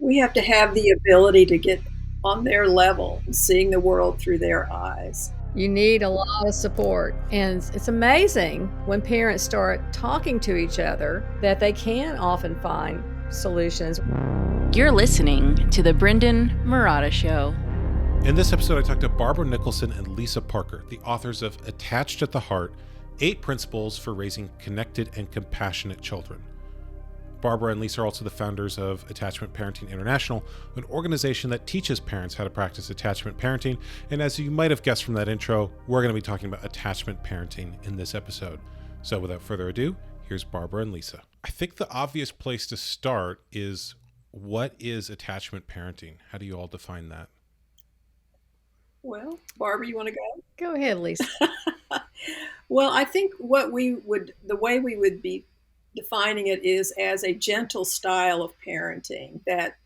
We have to have the ability to get on their level, seeing the world through their eyes. You need a lot of support. And it's amazing when parents start talking to each other that they can often find solutions. You're listening to The Brendon Marotta Show. In this episode, I talked to Barbara Nicholson and Lysa Parker, the authors of Attached at the Heart, 8 Principles for Raising Connected and Compassionate Children. Barbara and Lysa are also the founders of Attachment Parenting International, an organization that teaches parents how to practice attachment parenting. And as you might have guessed from that intro, we're going to be talking about attachment parenting in this episode. So without further ado, here's Barbara and Lysa. I think the obvious place to start is, what is attachment parenting? How do you all define that? Well, Barbara, you want to go? Go ahead, Lysa. Well, I think the way we would be defining it is as a gentle style of parenting that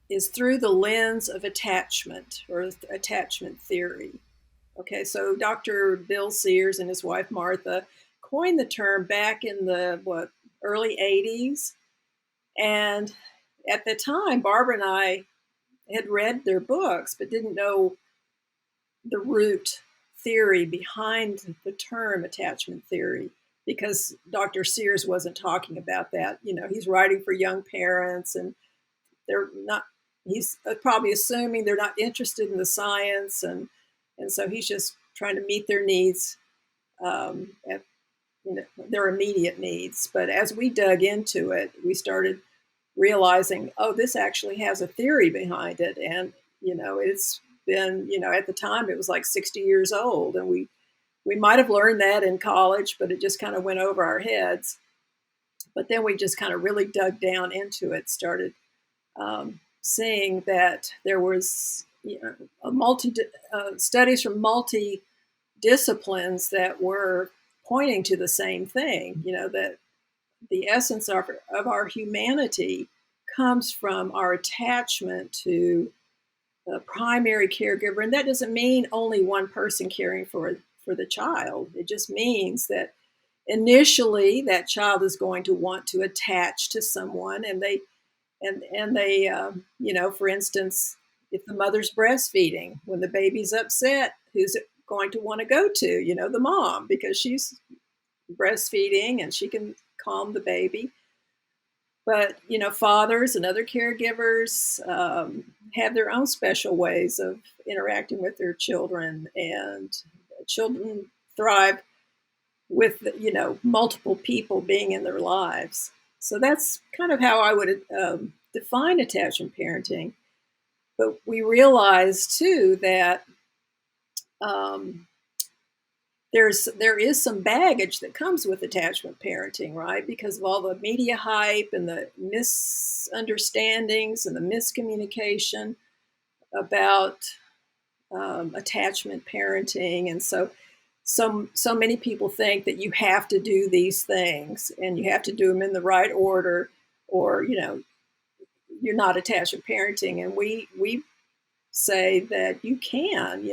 is through the lens of attachment or attachment theory. Okay, so Dr. Bill Sears and his wife Martha coined the term back in the early 80s. And at the time, Barbara and I had read their books, but didn't know the root theory behind the term attachment theory, because Dr. Sears wasn't talking about that. You know, he's writing for young parents, and he's probably assuming they're not interested in the science, and so he's just trying to meet their needs, at their immediate needs. But as we dug into it, we started realizing, oh, this actually has a theory behind it. And, it's been, at the time it was like 60 years old. And we might have learned that in college, but it just kind of went over our heads. But then we just kind of really dug down into it, started seeing that there was, studies from multi disciplines that were pointing to the same thing, that the essence of our humanity comes from our attachment to the primary caregiver. And that doesn't mean only one person caring for the child. It just means that initially that child is going to want to attach to someone, and they for instance, if the mother's breastfeeding, when the baby's upset, who's it going to want to go to? The mom, because she's breastfeeding and she can calm the baby. But, fathers and other caregivers have their own special ways of interacting with their children, and children thrive with, multiple people being in their lives. So that's kind of how I would define attachment parenting. But we realize, too, that there is some baggage that comes with attachment parenting, right? Because of all the media hype and the misunderstandings and the miscommunication about attachment parenting. And so many people think that you have to do these things and you have to do them in the right order, or, you're not attachment parenting. And we say that you can,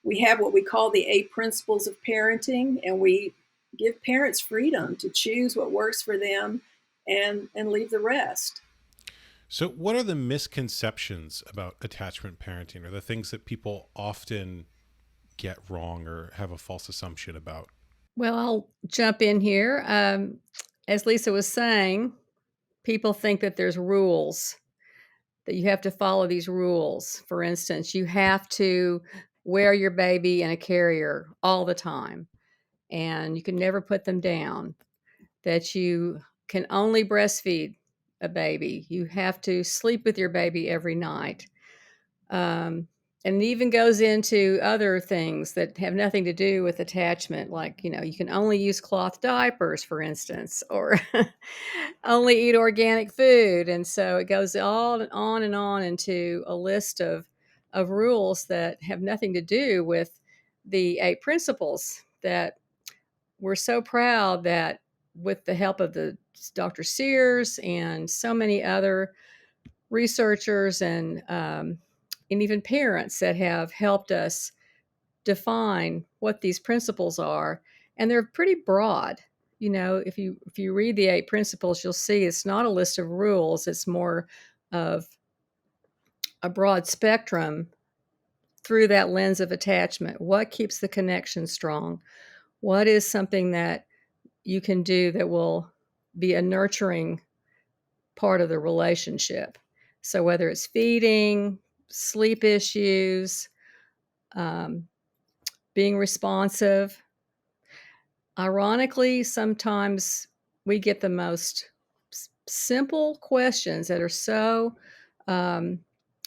we have what we call the 8 principles of parenting, and we give parents freedom to choose what works for them and leave the rest. So what are the misconceptions about attachment parenting, or the things that people often get wrong or have a false assumption about? Well, I'll jump in here. As Lysa was saying, people think that there's rules, that you have to follow these rules. For instance, you have to wear your baby in a carrier all the time, and you can never put them down, that you can only breastfeed a baby. You have to sleep with your baby every night. And it even goes into other things that have nothing to do with attachment, like, you can only use cloth diapers, for instance, or only eat organic food. And so it goes on and on into a list of rules that have nothing to do with the 8 principles that we're so proud that, with the help of the Dr. Sears and so many other researchers and even parents that have helped us define what these principles are. And they're pretty broad. if you read the 8 principles, you'll see it's not a list of rules. It's more of a broad spectrum through that lens of attachment. What keeps the connection strong? What is something that you can do that will be a nurturing part of the relationship? So whether it's feeding, sleep issues, being responsive. Ironically, sometimes we get the most simple questions that are so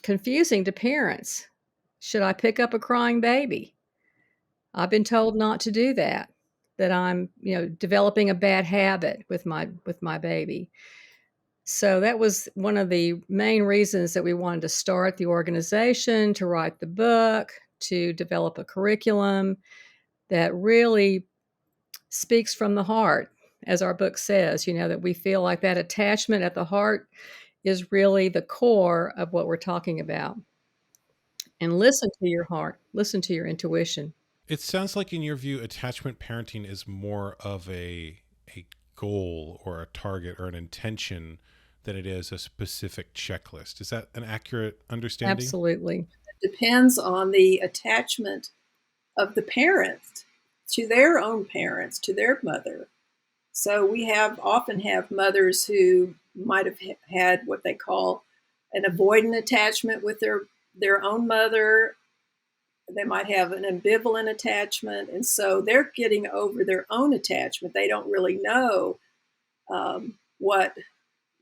confusing to parents. Should I pick up a crying baby? I've been told not to do that. That I'm, developing a bad habit with my baby. So that was one of the main reasons that we wanted to start the organization, to write the book, to develop a curriculum that really speaks from the heart, as our book says, that we feel like that attachment at the heart is really the core of what we're talking about. And listen to your heart, listen to your intuition. It sounds like, in your view, attachment parenting is more of a goal or a target or an intention than it is a specific checklist. Is that an accurate understanding? Absolutely. It depends on the attachment of the parents to their own parents, to their mother. So we often have mothers who might have had what they call an avoidant attachment with their own mother. They might have an ambivalent attachment, and so they're getting over their own attachment. They don't really know what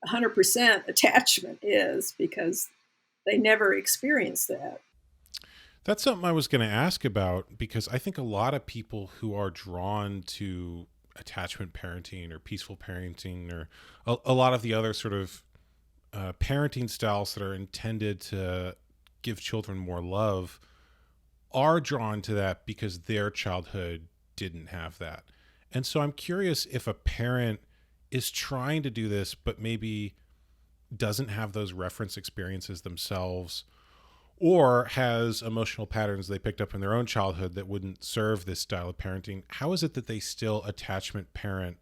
100% attachment is because they never experienced that. That's something I was going to ask about, because I think a lot of people who are drawn to attachment parenting or peaceful parenting or a lot of the other sort of parenting styles that are intended to give children more love are drawn to that because their childhood didn't have that. And so I'm curious if a parent is trying to do this, but maybe doesn't have those reference experiences themselves, or has emotional patterns they picked up in their own childhood that wouldn't serve this style of parenting. How is it that they still attachment parent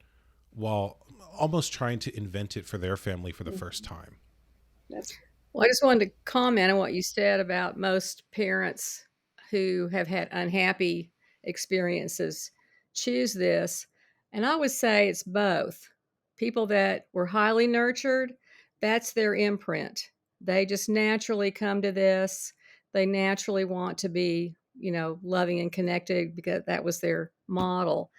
while almost trying to invent it for their family for the first time? That's Well, I just wanted to comment on what you said about most parents who have had unhappy experiences choose this. And I would say it's both. People that were highly nurtured, that's their imprint. They just naturally come to this. They naturally want to be, loving and connected because that was their model.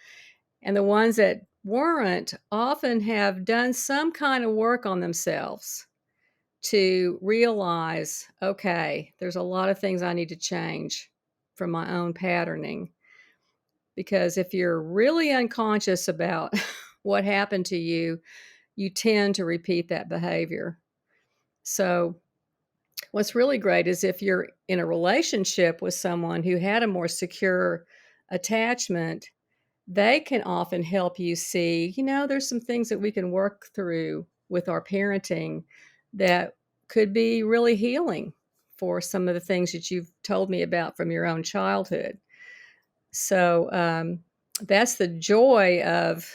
And the ones that weren't often have done some kind of work on themselves to realize, okay, there's a lot of things I need to change from my own patterning. Because if you're really unconscious about what happened to you, you tend to repeat that behavior. So, what's really great is if you're in a relationship with someone who had a more secure attachment, they can often help you see, there's some things that we can work through with our parenting that could be really healing for some of the things that you've told me about from your own childhood. So that's the joy of,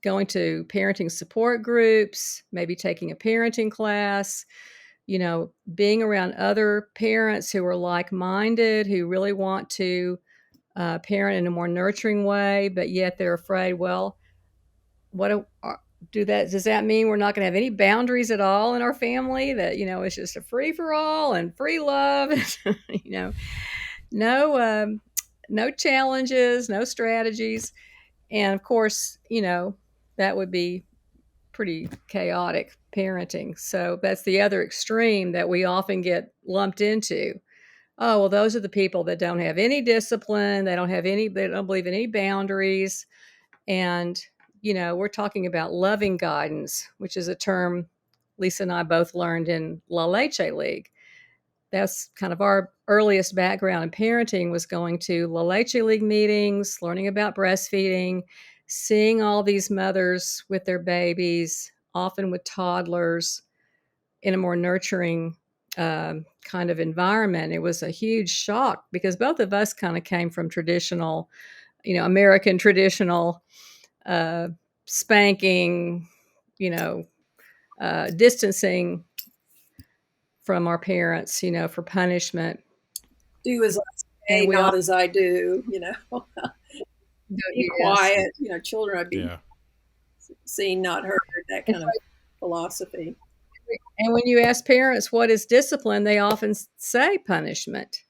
going to parenting support groups, maybe taking a parenting class, being around other parents who are like-minded, who really want to parent in a more nurturing way, but yet they're afraid, well, does that mean we're not going to have any boundaries at all in our family? That, it's just a free for all and free love, no, no challenges, no strategies. And of course, that would be pretty chaotic parenting. So that's the other extreme that we often get lumped into. Oh, well, those are the people that don't have any discipline. They don't believe in any boundaries. And, we're talking about loving guidance, which is a term Lysa and I both learned in La Leche League. That's kind of our earliest background in parenting, was going to La Leche League meetings, learning about breastfeeding, seeing all these mothers with their babies, often with toddlers, in a more nurturing kind of environment. It was a huge shock because both of us kind of came from traditional, American traditional uh, spanking, distancing from our parents, for punishment. Do as I And say, we all, not as I do. Be yes. quiet. Children are be Yeah. seen, not heard. That And kind of philosophy. when you ask parents what is discipline, they often say punishment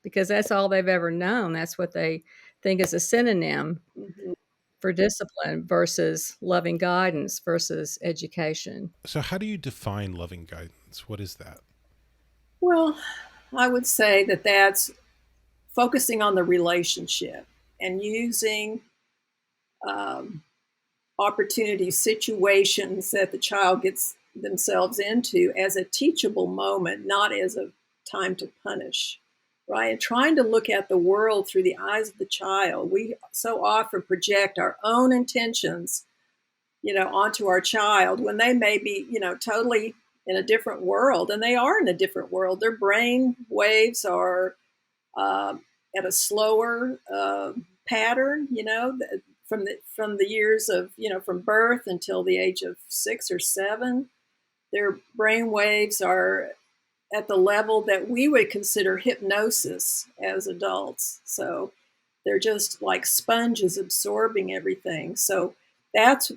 because that's all they've ever known. That's what they think is a synonym Hmm. for discipline versus loving guidance versus education. So, how do you define loving guidance? What is that? Well, I would say that that's focusing on the relationship and using um, opportunities, situations that the child gets themselves into as a teachable moment, not as a time to punish, right? And trying to look at the world through the eyes of the child. We so often project our own intentions, onto our child when they may be, totally in a different world, and they are in a different world. Their brain waves are at a slower pattern, from the years of from birth until the age of 6 or 7. Their brain waves are at the level that we would consider hypnosis as adults. So they're just like sponges absorbing everything. So that's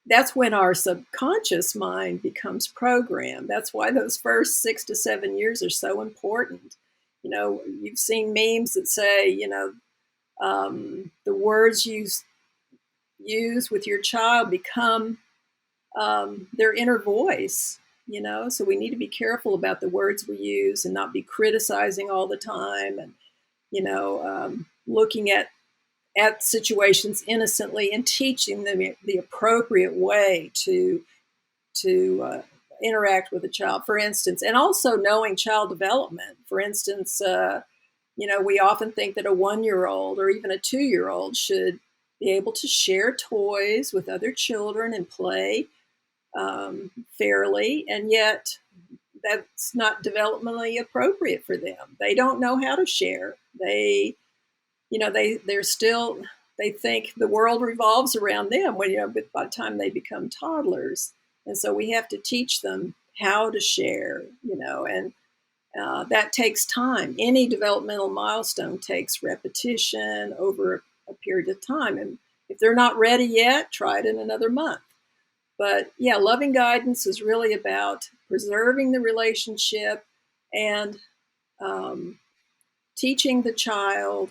that's when our subconscious mind becomes programmed. That's why those first 6 to 7 years are so important. You've seen memes that say, the words you use with your child become their inner voice. So we need to be careful about the words we use and not be criticizing all the time, and looking at situations innocently and teaching them the appropriate way to interact with a child, for instance, and also knowing child development. For instance, we often think that a 1-year-old or even a 2-year-old should be able to share toys with other children and play fairly, and yet that's not developmentally appropriate for them. They don't know how to share. They're still, they think the world revolves around them when but by the time they become toddlers, and so we have to teach them how to share. And that takes time. Any developmental milestone takes repetition over a period of time, and if they're not ready yet, try it in another month. But yeah, loving guidance is really about preserving the relationship and um, teaching the child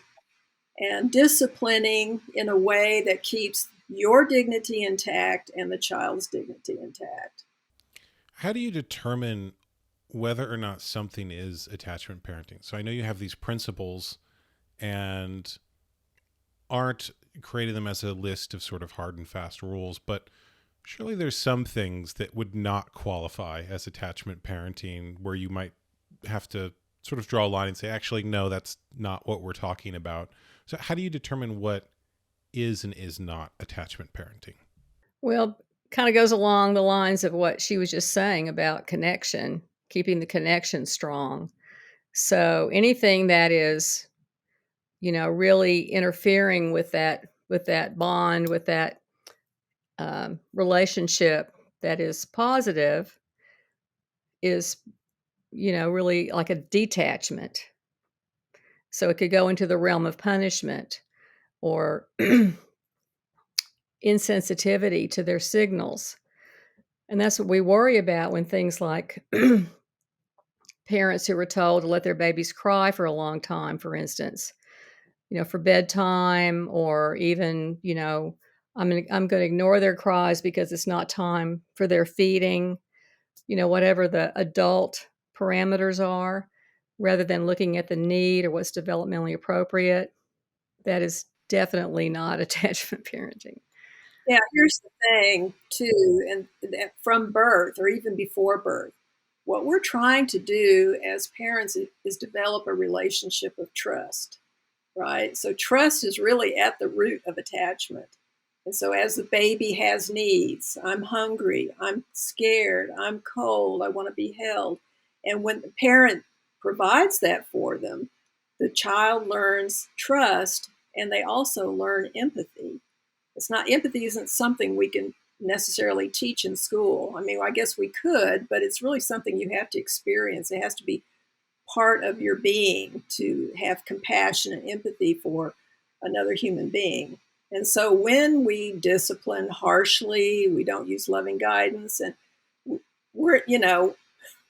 and disciplining in a way that keeps your dignity intact and the child's dignity intact. How do you determine whether or not something is attachment parenting? So, I know you have these principles and aren't creating them as a list of sort of hard and fast rules, but surely there's some things that would not qualify as attachment parenting where you might have to sort of draw a line and say, actually, no, that's not what we're talking about. So, how do you determine what is and is not attachment parenting? Well, kind of goes along the lines of what she was just saying about connection, keeping the connection strong. So anything that is, really interfering with that bond, with that relationship that is positive is, really like a detachment. So it could go into the realm of punishment or insensitivity to their signals. And that's what we worry about when things like parents who were told to let their babies cry for a long time, for instance, for bedtime, or even, I'm going to ignore their cries because it's not time for their feeding, whatever the adult parameters are, rather than looking at the need or what's developmentally appropriate. That is definitely not attachment parenting. Yeah, here's the thing too, and from birth or even before birth, what we're trying to do as parents is develop a relationship of trust, right? So trust is really at the root of attachment. And so as the baby has needs, I'm hungry, I'm scared, I'm cold, I want to be held. And when the parent provides that for them, the child learns trust and they also learn empathy. It's not, empathy isn't something we can necessarily teach in school. I mean, I guess we could, but it's really something you have to experience. It has to be part of your being to have compassion and empathy for another human being. And so when we discipline harshly, we don't use loving guidance, and we're,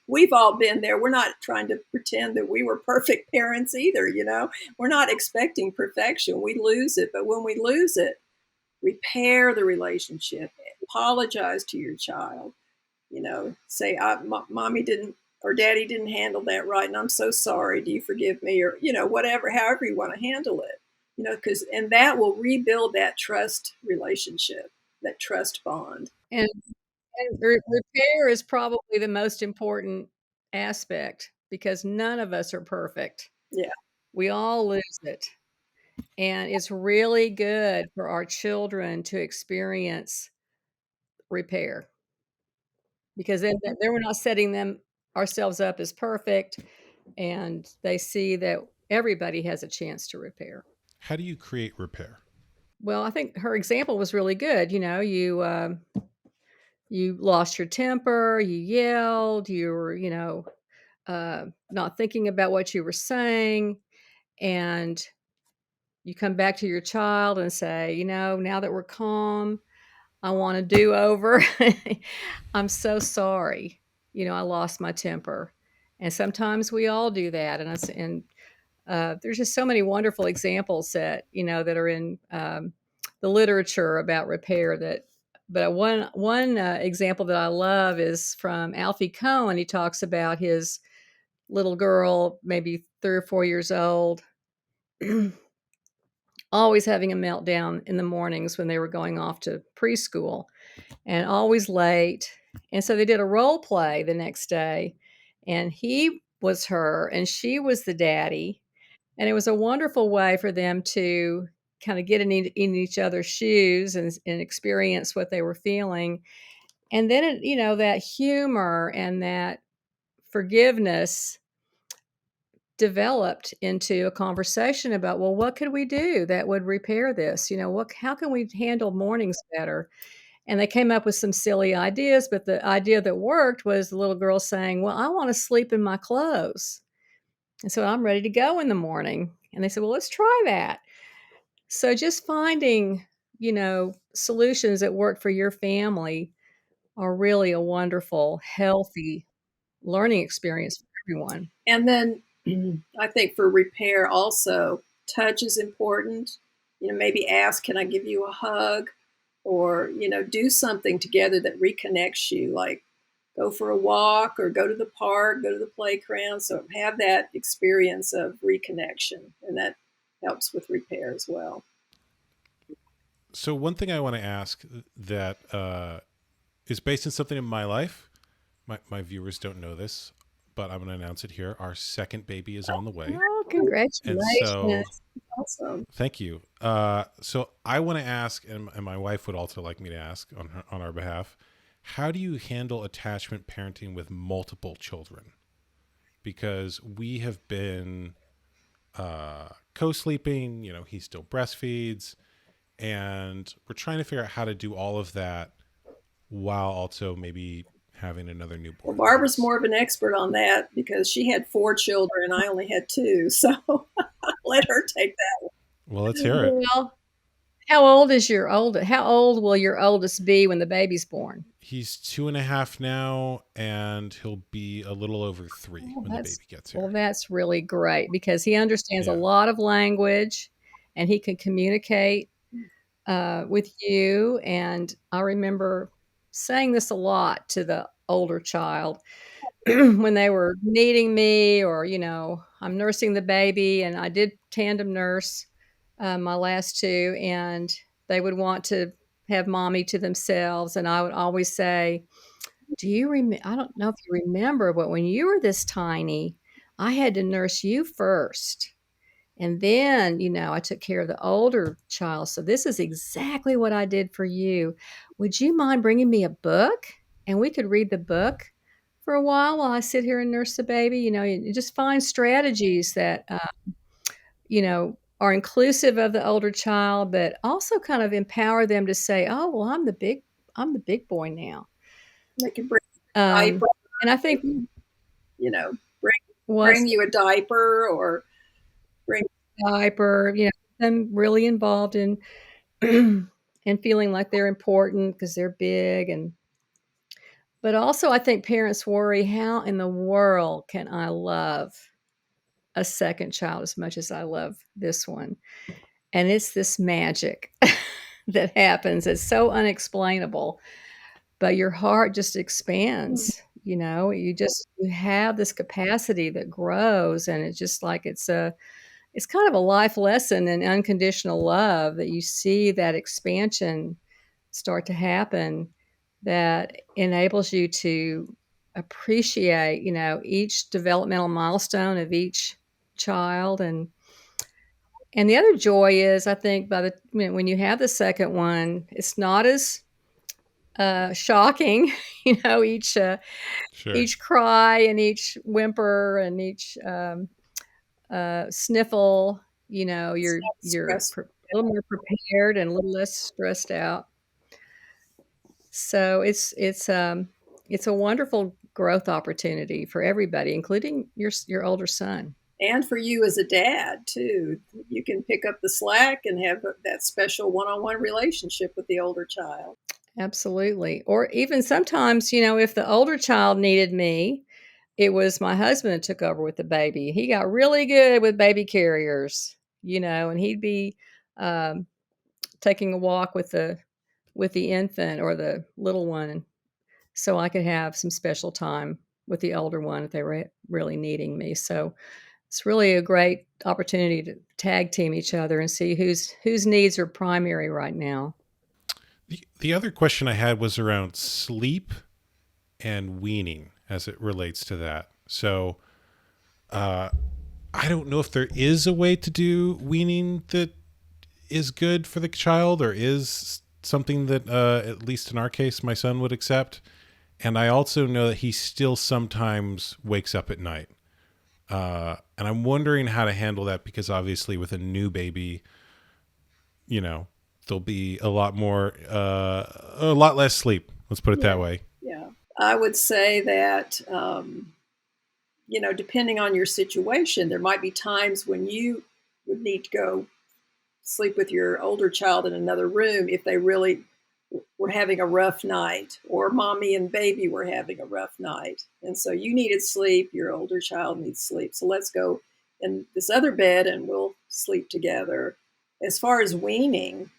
we've all been there. We're not trying to pretend that we were perfect parents either, We're not expecting perfection. We lose it. But when we lose it, repair the relationship, apologize to your child, say, mommy didn't or daddy didn't handle that right, and I'm so sorry. Do you forgive me? Or, whatever, however you want to handle it, and that will rebuild that trust relationship, that trust bond. And repair is probably the most important aspect because none of us are perfect. Yeah. We all lose it. And it's really good for our children to experience repair because then we're not setting them ourselves up as perfect, and they see that everybody has a chance to repair. How do you create repair? Well, I think her example was really good. You lost your temper, you yelled, you were, not thinking about what you were saying, and you come back to your child and say, now that we're calm, I want a do over. I'm so sorry. I lost my temper. And sometimes we all do that. And there's just so many wonderful examples that are in the literature about repair but one example that I love is from Alfie Kohn. He talks about his little girl, maybe 3 or 4 years old, always having a meltdown in the mornings when they were going off to preschool and always late. And so they did a role play the next day, and he was her and she was the daddy. And it was a wonderful way for them to kind of get in each other's shoes and experience what they were feeling. And then, that humor and that forgiveness developed into a conversation about, well, what could we do that would repair this? How can we handle mornings better? And they came up with some silly ideas, but the idea that worked was the little girl saying, well, I want to sleep in my clothes. And so I'm ready to go in the morning. And they said, well, let's try that. So just finding, solutions that work for your family are really a wonderful, healthy learning experience for everyone. And then I think for repair also, touch is important. Maybe ask, can I give you a hug? Or, do something together that reconnects you, like go for a walk or go to the park, go to the playground. So have that experience of reconnection, and that helps with repair as well. So one thing I want to ask that is based on something in my life. My viewers don't know this, but I'm going to announce it here. Our second baby is on the way. Oh, congratulations. And so, Awesome. thank you. So I want to ask, and my wife would also like me to ask on our behalf, how do you handle attachment parenting with multiple children? Because we have been co-sleeping, he still breastfeeds, and we're trying to figure out how to do all of that while also maybe having another newborn. Well, Barbara's more of an expert on that because she had 4 children and I only had 2. So let her take that one. Well, let's hear it. Well, how old will your oldest be when the baby's born? He's 2.5 now, and he'll be a little over 3 when the baby gets here. Well, that's really great because he understands a lot of language and he can communicate with you. And I remember saying this a lot to the older child when they were needing me, or, I'm nursing the baby, and I did tandem nurse my last 2, and they would want to have mommy to themselves. And I would always say, I don't know if you remember, but when you were this tiny, I had to nurse you first. And then, I took care of the older child. So this is exactly what I did for you. Would you mind bringing me a book? And we could read the book for a while I sit here and nurse the baby. You just find strategies that, are inclusive of the older child, but also kind of empower them to say, "Oh, well, I'm the big boy now." They can bring a Um, diaper, and I think you know, bring was bring you a diaper or bring. diaper, them really involved in and feeling like they're important because they're big. And but also I think parents worry, how in the world can I love a second child as much as I love this one? And it's this magic that happens. It's so unexplainable, but your heart just expands. You have this capacity that grows, and it's just like it's kind of a life lesson in unconditional love, that you see that expansion start to happen, that enables you to appreciate, each developmental milestone of each child. And the other joy is, I think, when you have the second one, it's not as shocking. Sure. Each cry and each whimper and each sniffle. It's not You're stressful. a little more prepared and a little less stressed out. So it's a wonderful growth opportunity for everybody, including your older son. And for you as a dad too, you can pick up the slack and have that special one-on-one relationship with the older child. Absolutely. Or even sometimes, if the older child needed me, it was my husband that took over with the baby. He got really good with baby carriers, and he'd be um, taking a walk with the infant or the little one, so I could have some special time with the older one if they were really needing me. So it's really a great opportunity to tag team each other and see whose needs are primary right now. The other question I had was around sleep and weaning as it relates to that. So, uh, I don't know if there is a way to do weaning that is good for the child, or is something that, at least in our case, my son would accept. And I also know that he still sometimes wakes up at night. And I'm wondering how to handle that, because obviously with a new baby, there'll be a lot less sleep. Let's put it Yeah, that way. yeah. I would say that depending on your situation, there might be times when you would need to go sleep with your older child in another room if they really were having a rough night, or mommy and baby were having a rough night. And so you needed sleep, your older child needs sleep. So let's go in this other bed and we'll sleep together. As far as weaning,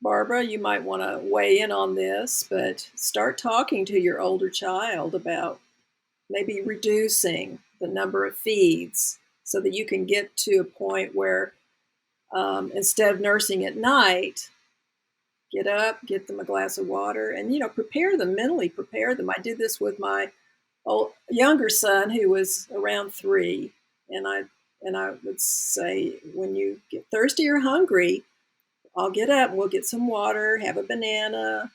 Barbara, you might want to weigh in on this, but start talking to your older child about maybe reducing the number of feeds so that you can get to a point where instead of nursing at night, get up, get them a glass of water, and prepare them mentally. Prepare them. I did this with my younger son, who was around 3, and I would say, when you get thirsty or hungry, I'll get up and we'll get some water, have a banana,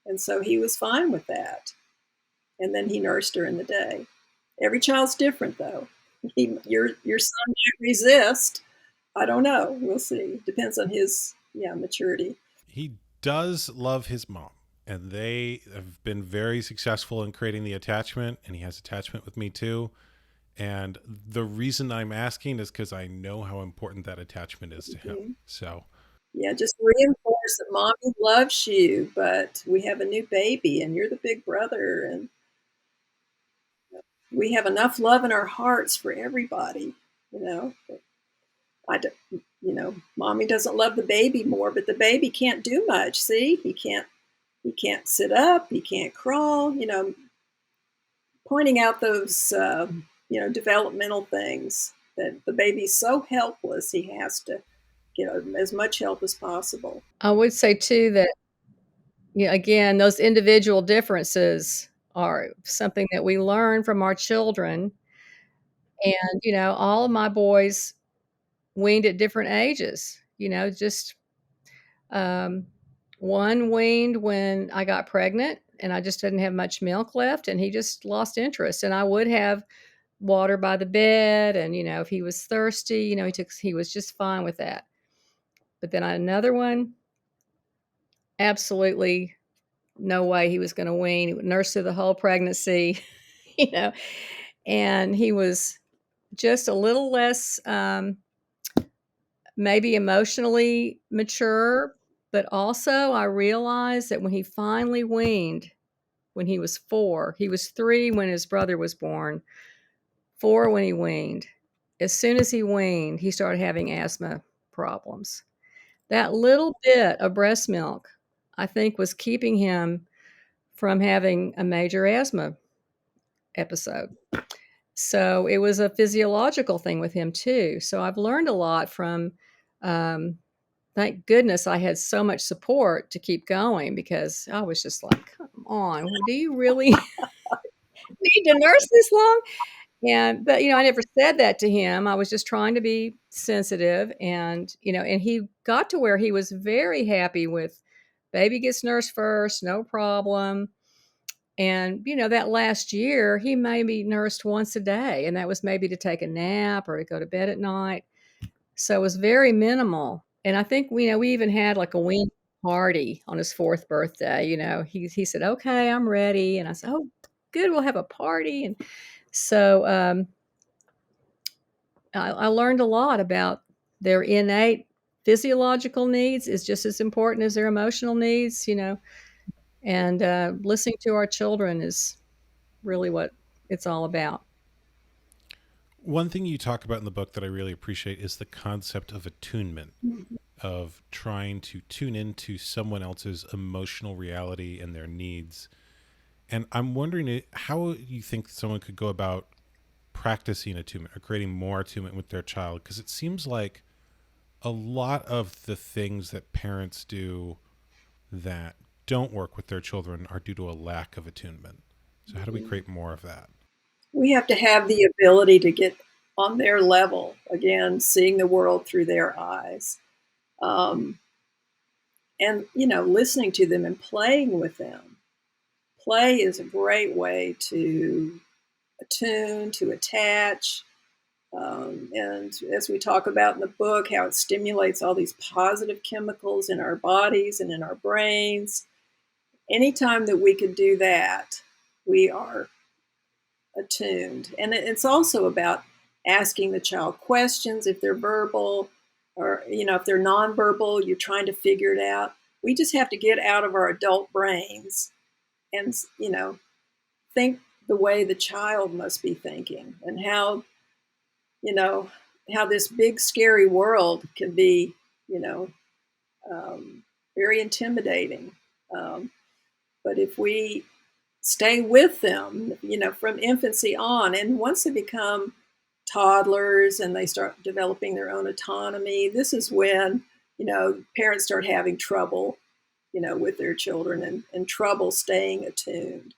and so he was fine with that. And then he nursed her in the day. Every child's different, though. Your son might resist. I don't know. We'll see. Depends on his maturity. He does love his mom, and they have been very successful in creating the attachment, and he has attachment with me too. And the reason I'm asking is because I know how important that attachment is to him. Mhm. So, Yeah, just reinforce that mommy loves you, but we have a new baby, and you're the big brother, and we have enough love in our hearts for everybody. You know, I, mommy doesn't love the baby more, but the baby can't do much. See, he can't sit up, he can't crawl. Pointing out those developmental things, that the baby's so helpless, he has to get as much help as possible. I would say too that, again, those individual differences are something that we learn from our children. And, all of my boys weaned at different ages, just um, one weaned when I got pregnant and I just didn't have much milk left, and he just lost interest. And I would have water by the bed, and if he was thirsty, he was just fine with that. But then another one, absolutely no way he was going to wean. He would nurse through the whole pregnancy, you know, and he was just a little less, maybe emotionally mature. But also, I realized that when he finally weaned, when he was 4, he was 3 when his brother was born, 4 when he weaned. As soon as he weaned, he started having asthma problems. That little bit of breast milk, I think, was keeping him from having a major asthma episode. So it was a physiological thing with him too. So I've learned a lot from, thank goodness I had so much support to keep going, because I was just like, come on, do you really need to nurse this long? But I never said that to him. I was just trying to be sensitive, and and he got to where he was very happy with baby gets nursed first, no problem. And that last year, he maybe nursed once a day, and that was maybe to take a nap or to go to bed at night. So it was very minimal. And I think we even had like a wean party on his 4th birthday. He said, "Okay, I'm ready," and I said, "Oh, good, we'll have a party." And so I learned a lot about their innate physiological needs is just as important as their emotional needs, and listening to our children is really what it's all about. One thing you talk about in the book that I really appreciate is the concept of attunement, of trying to tune into someone else's emotional reality and their needs. And I'm wondering how you think someone could go about practicing attunement or creating more attunement with their child, because it seems like a lot of the things that parents do that don't work with their children are due to a lack of attunement. So how do we create more of that? We have to have the ability to get on their level, again, seeing the world through their eyes. Um, and, listening to them and playing with them. Play is a great way to attune, to attach. And as we talk about in the book, how it stimulates all these positive chemicals in our bodies and in our brains. Anytime that we could do that, we are attuned. And it's also about asking the child questions if they're verbal, or if they're nonverbal, you're trying to figure it out. We just have to get out of our adult brains and think the way the child must be thinking, and you know how this big scary world can be um, very intimidating. um, but if we stay with them, from infancy on, and once they become toddlers and they start developing their own autonomy, this is when parents start having trouble with their children, and trouble staying attuned.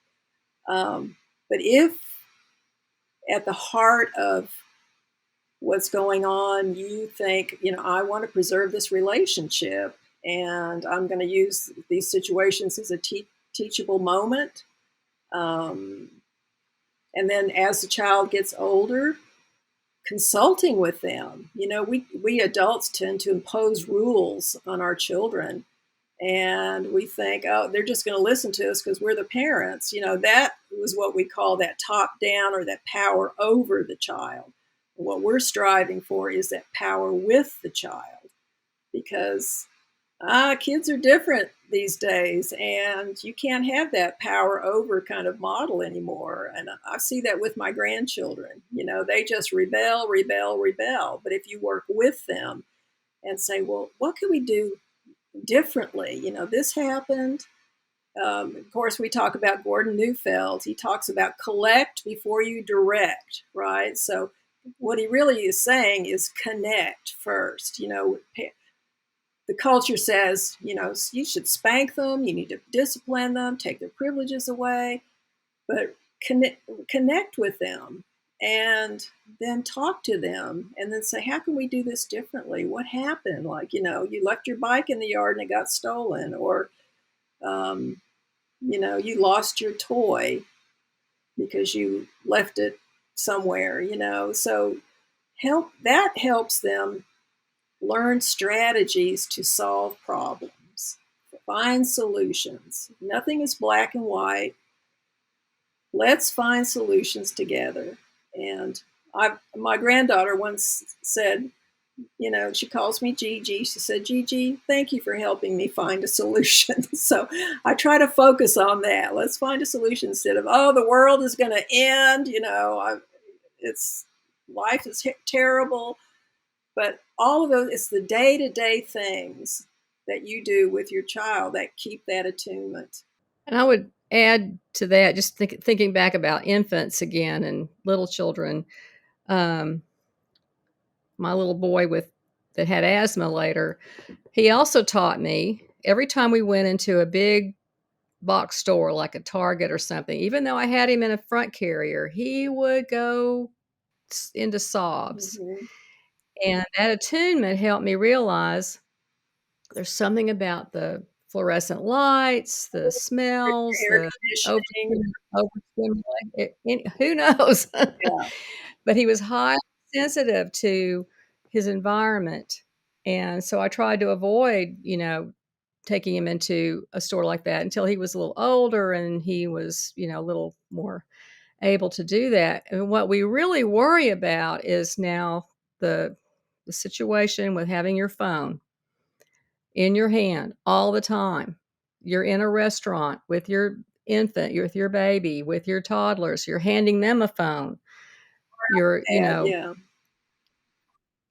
But if at the heart of what's going on you think, I want to preserve this relationship, and I'm going to use these situations as a teachable moment, um, and then as the child gets older, consulting with them. We adults tend to impose rules on our children, and we think, oh, they're just going to listen to us because we're the parents. That was what we call that top down, or that power over the child. And what we're striving for is that power with the child, because kids are different these days, and you can't have that power over kind of model anymore. And I see that with my grandchildren. They just rebel, rebel, rebel. But if you work with them and say, well, what can we do differently? This happened. Of course, we talk about Gordon Neufeld. He talks about collect before you direct, right? So what he really is saying is connect first. The culture says, you should spank them, you need to discipline them, take their privileges away, but connect with them, and then talk to them, and then say, how can we do this differently? What happened? Like, you left your bike in the yard and it got stolen, or, you lost your toy because you left it somewhere, so helps them learn strategies to solve problems, find solutions. Nothing is black and white. Let's find solutions together. And my granddaughter once said, she calls me Gigi. She said, Gigi, thank you for helping me find a solution. So I try to focus on that. Let's find a solution instead of, oh, the world is going to end. It's life is terrible. But all of those, it's the day-to-day things that you do with your child that keep that attunement. And I would add to that, just thinking back about infants again and little children. My little boy that had asthma later, he also taught me every time we went into a big box store like a Target or something, even though I had him in a front carrier, he would go into sobs. Mm-hmm. And that attunement helped me realize there's something about the fluorescent lights, the smells, Air the conditioning. overstimulation. Who knows? Yeah. But he was highly sensitive to his environment. And so I tried to avoid, taking him into a store like that until he was a little older and he was, a little more able to do that. And what we really worry about is now the situation with having your phone in your hand all the time. You're in a restaurant with your infant, you're with your baby, with your toddlers, you're handing them a phone. You're, Yeah.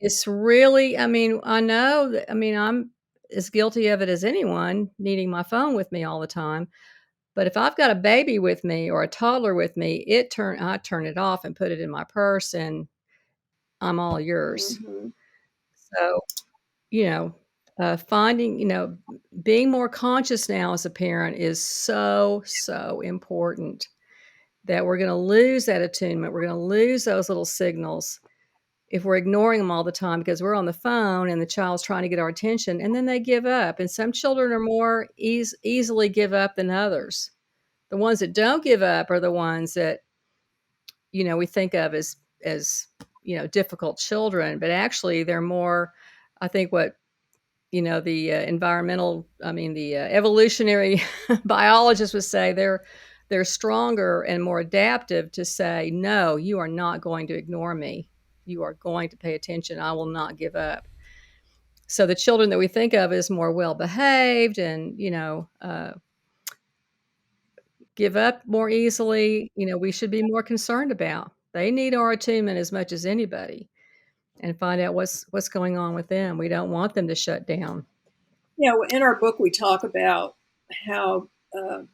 it's really, I know that, I'm as guilty of it as anyone, needing my phone with me all the time. But if I've got a baby with me or a toddler with me, I turn it off and put it in my purse and I'm all yours. Mm-hmm. So, you know, finding, being more conscious now as a parent is so, so important that we're going to lose that attunement. We're going to lose those little signals if we're ignoring them all the time because we're on the phone and the child's trying to get our attention and then they give up. And some children are more easily give up than others. The ones that don't give up are the ones that, we think of as, difficult children, but actually they're more, I think what, the the evolutionary biologists would say they're stronger and more adaptive to say, no, you are not going to ignore me. You are going to pay attention. I will not give up. So the children that we think of as more well-behaved and, give up more easily, we should be more concerned about. They need our attunement as much as anybody and find out what's going on with them. We don't want them to shut down. Yeah, in our book, we talk about how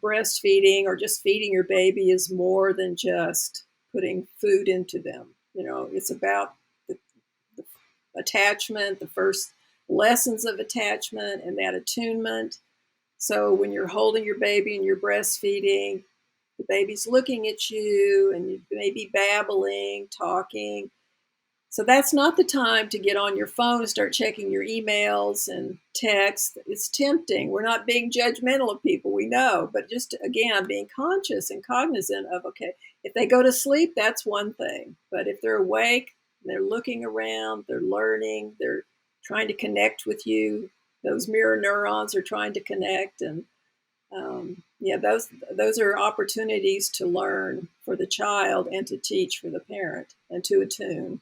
breastfeeding or just feeding your baby is more than just putting food into them. It's about the attachment, the first lessons of attachment, and that attunement. So when you're holding your baby and you're breastfeeding, the baby's looking at you and you may be babbling, talking. So that's not the time to get on your phone and start checking your emails and texts. It's tempting. We're not being judgmental of people, we know, but just again, being conscious and cognizant of, okay, if they go to sleep, that's one thing. But if they're awake, they're looking around, they're learning, they're trying to connect with you. Those mirror neurons are trying to connect. And those are opportunities to learn for the child and to teach for the parent and to attune.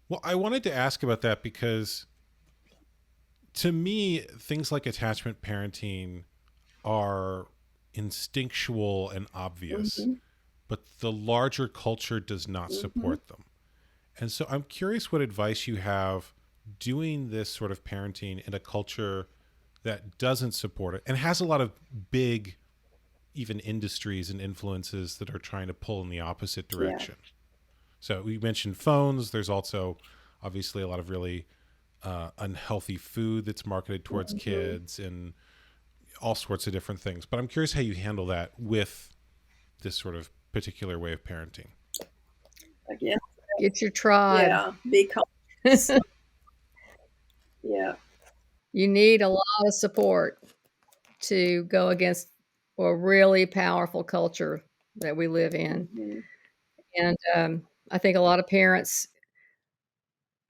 Well, I wanted to ask about that because to me, things like attachment parenting are instinctual and obvious, Mm-hmm. but the larger culture does not Mm-hmm. support them. And so I'm curious what advice you have doing this sort of parenting in a culture that doesn't support it and has a lot of big, even industries and influences that are trying to pull in the opposite direction. Yeah. So we mentioned phones. There's also obviously a lot of really unhealthy food that's marketed towards Mm-hmm. kids and all sorts of different things. But I'm curious how you handle that with this sort of particular way of parenting. Again, Get your tribe. yeah, be conscious. Yeah. You need a lot of support to go against a really powerful culture that we live in. Mm-hmm. And I think a lot of parents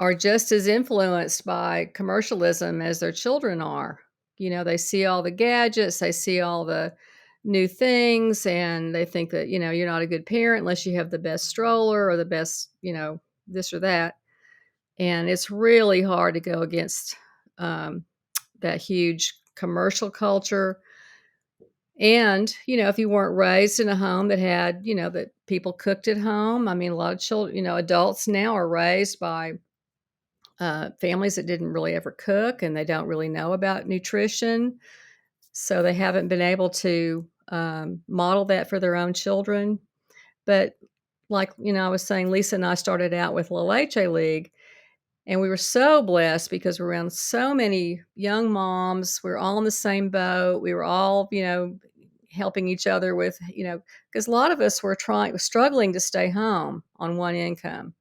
are just as influenced by commercialism as their children are. They see all the gadgets, they see all the new things, and they think that, you're not a good parent unless you have the best stroller or the best, this or that. And it's really hard to go against um, that huge commercial culture. And, if you weren't raised in a home that had, that people cooked at home, I mean, a lot of children, adults now are raised by families that didn't really ever cook and they don't really know about nutrition. So they haven't been able to model that for their own children. But like, I was saying, Lysa and I started out with La Leche League, and we were so blessed because we're around so many young moms. We were all in the same boat. We were all, helping each other with, because a lot of us were struggling to stay home on one income.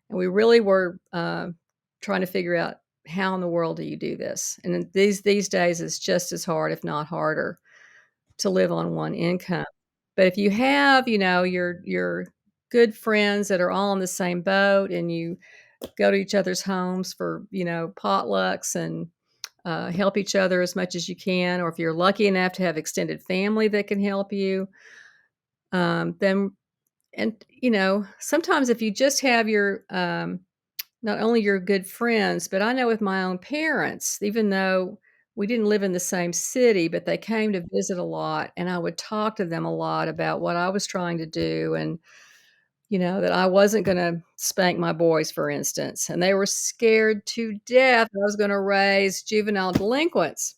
And we really were trying to figure out how in the world do you do this? And these days it's just as hard, if not harder, to live on one income. But if you have, your good friends that are all in the same boat, and you go to each other's homes for, potlucks, and help each other as much as you can, or if you're lucky enough to have extended family that can help you, then, and, sometimes if you just have your, not only your good friends, but I know with my own parents, even though we didn't live in the same city, but they came to visit a lot, and I would talk to them a lot about what I was trying to do, and, that I wasn't gonna spank my boys, for instance, and they were scared to death I was gonna raise juvenile delinquents.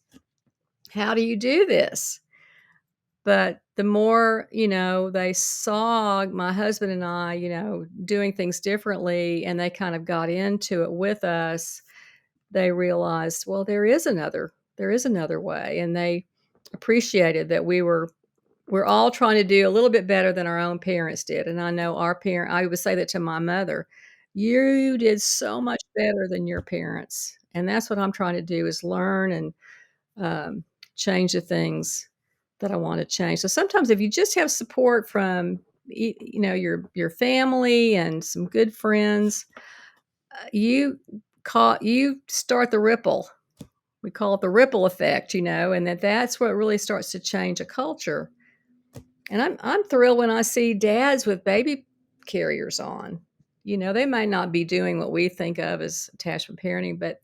How do you do this? But the more, they saw my husband and I, doing things differently, and they kind of got into it with us, they realized, well, there is another way, and they appreciated that we're all trying to do a little bit better than our own parents did. And I know I would say that to my mother, you did so much better than your parents. And that's what I'm trying to do, is learn and um, change the things that I want to change. So sometimes if you just have support from, your family and some good friends, you start the ripple. We call it the ripple effect, and that's what really starts to change a culture. And I'm thrilled when I see dads with baby carriers on. They might not be doing what we think of as attachment parenting, but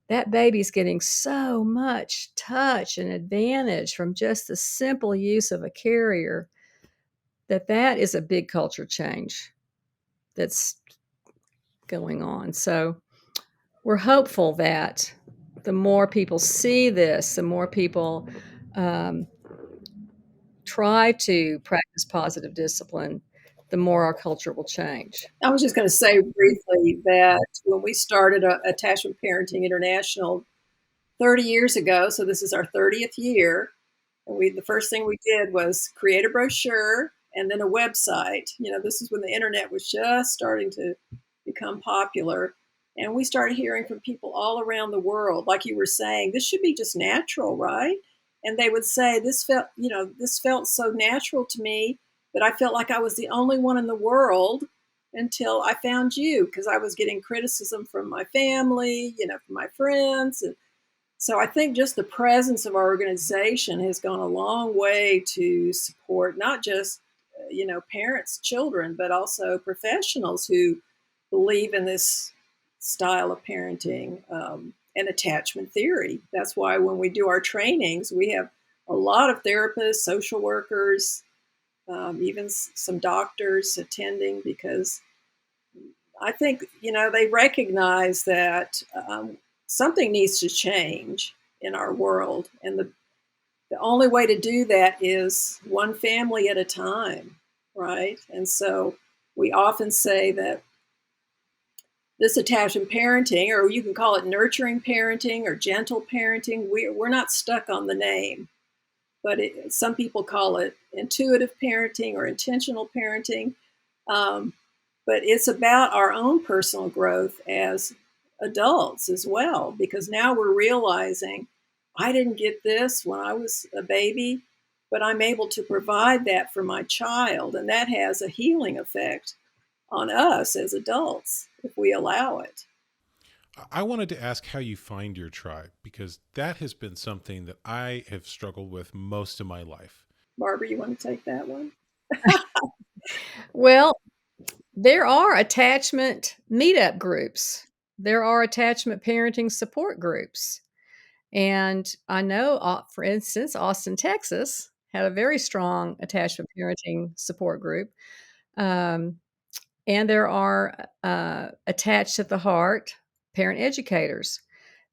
that baby's getting so much touch and advantage from just the simple use of a carrier, that is a big culture change that's going on. So we're hopeful that the more people see this, the more people um, try to practice positive discipline, the more our culture will change. I was just going to say briefly that when we started Attachment Parenting International 30 years ago, so this is our 30th year, and the first thing we did was create a brochure and then a website. This is when the internet was just starting to become popular. And we started hearing from people all around the world, like you were saying, this should be just natural, right? And they would say, this felt so natural to me that I felt like I was the only one in the world until I found you, because I was getting criticism from my family, from my friends. And so I think just the presence of our organization has gone a long way to support not just, parents, children, but also professionals who believe in this style of parenting and attachment theory. That's why when we do our trainings, we have a lot of therapists, social workers, even some doctors attending, because I think, they recognize that something needs to change in our world. And the only way to do that is one family at a time, right? And so we often say that this attachment parenting, or you can call it nurturing parenting or gentle parenting, we're not stuck on the name, but some people call it intuitive parenting or intentional parenting. Um, but it's about our own personal growth as adults as well, because now we're realizing I didn't get this when I was a baby, but I'm able to provide that for my child, and that has a healing effect on us as adults if we allow it. I wanted to ask how you find your tribe, because that has been something that I have struggled with most of my life. Barbara, you want to take that one? Well, there are attachment meetup groups. There are attachment parenting support groups. And I know, for instance, Austin, Texas had a very strong attachment parenting support group. Um, and there are attached at the heart parent educators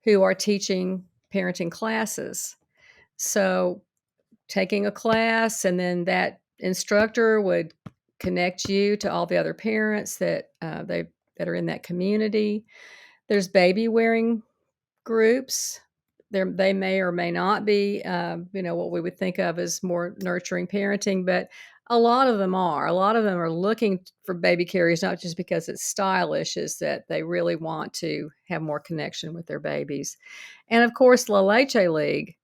who are teaching parenting classes. So taking a class, and then that instructor would connect you to all the other parents that that are in that community. There's baby wearing groups. They may or may not be, what we would think of as more nurturing parenting, but a lot of them are. A lot of them are looking for baby carriers, not just because it's stylish, is that they really want to have more connection with their babies. And of course, La Leche League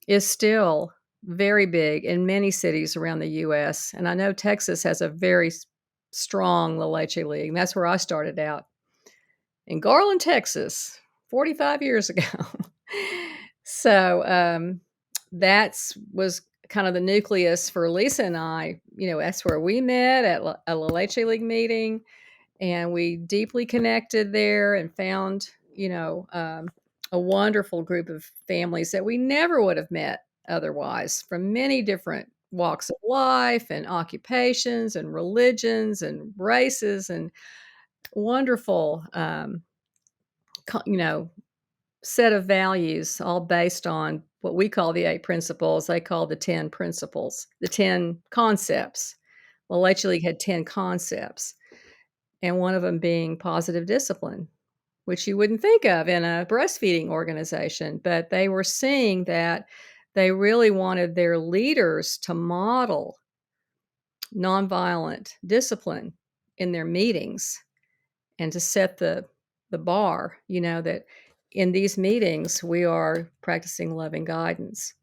is still very big in many cities around the U.S. And I know Texas has a very strong La Leche League. And that's where I started out in Garland, Texas, 45 years ago. So that was kind of the nucleus for Lysa and I. That's where we met at a La Leche League meeting. And we deeply connected there and found, a wonderful group of families that we never would have met otherwise, from many different walks of life and occupations and religions and races, and wonderful, set of values, all based on what we call the 8 principles. They call the 10 principles, the 10 concepts. Well, Leche League had 10 concepts, and one of them being positive discipline, which you wouldn't think of in a breastfeeding organization. But they were seeing that they really wanted their leaders to model nonviolent discipline in their meetings, and to set the bar, that in these meetings we are practicing loving guidance.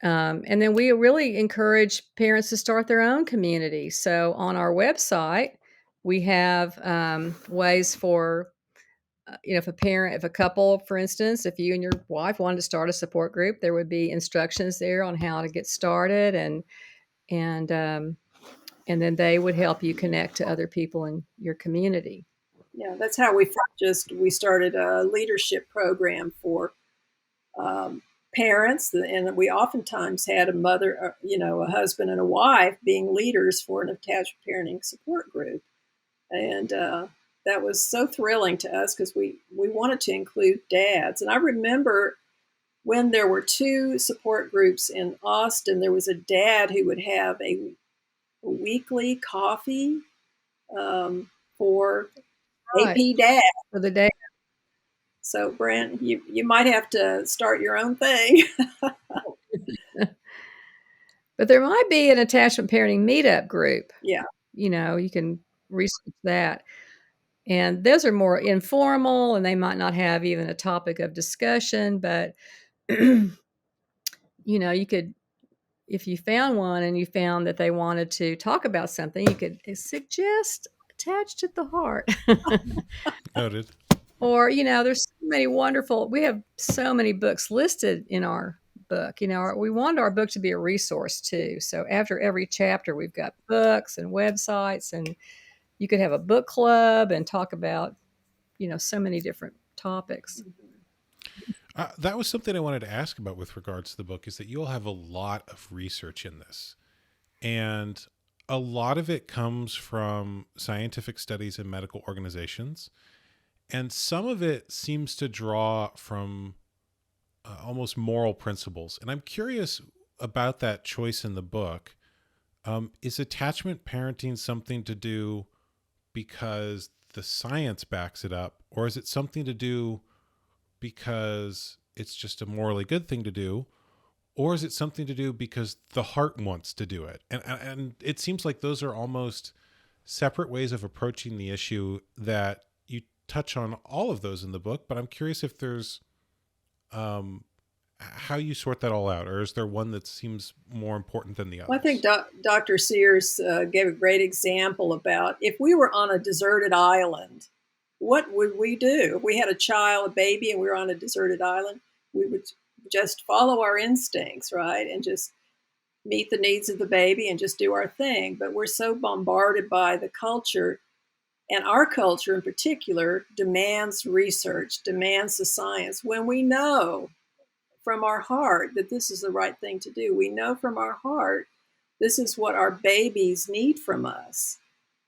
And then we really encourage parents to start their own community. So on our website, we have ways for, if a couple, for instance, if you and your wife wanted to start a support group, there would be instructions there on how to get started, and then they would help you connect to other people in your community. Yeah, that's how we started a leadership program for parents, and we oftentimes had a mother, a husband and a wife being leaders for an attached parenting support group. And that was so thrilling to us because we wanted to include dads. And I remember when there were 2 support groups in Austin, there was a dad who would have a weekly coffee for Right. AP Dad. For the day. So, Brent, you might have to start your own thing. But there might be an attachment parenting meetup group. Yeah. You can research that. And those are more informal, and they might not have even a topic of discussion, but you could, if you found one and you found that they wanted to talk about something, you could suggest attached at the heart. Noted. Or, there's so many we have so many books listed in our book. We want our book to be a resource too. So after every chapter, we've got books and websites, and you could have a book club and talk about, so many different topics. That was something I wanted to ask about with regards to the book, is that you all have a lot of research in this. And a lot of it comes from scientific studies and medical organizations. And some of it seems to draw from almost moral principles. And I'm curious about that choice in the book. Is attachment parenting something to do because the science backs it up, or is it something to do because it's just a morally good thing to do, or is it something to do because the heart wants to do it? And it seems like those are almost separate ways of approaching the issue, that you touch on all of those in the book. But I'm curious if there's how you sort that all out, or is there one that seems more important than the Well, I think others? Dr. Sears gave a great example about if we were on a deserted island, what would we do? If we had a child, a baby, and we were on a deserted island, we would just follow our instincts, right? And just meet the needs of the baby and just do our thing. But we're so bombarded by the culture, and our culture in particular demands research, demands the science, when we know from our heart that this is the right thing to do. We know from our heart this is what our babies need from us.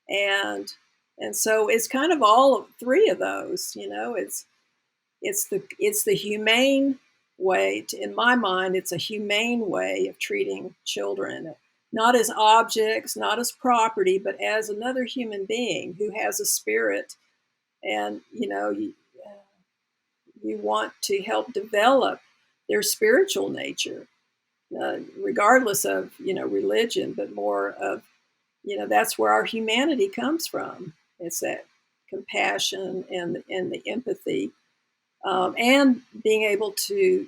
And and so it's kind of all of three of those, it's the humane way to, in my mind, it's a humane way of treating children, not as objects, not as property, but as another human being who has a spirit. And you want to help develop their spiritual nature, regardless of religion, but more of that's where our humanity comes from. It's that compassion and the empathy, and being able to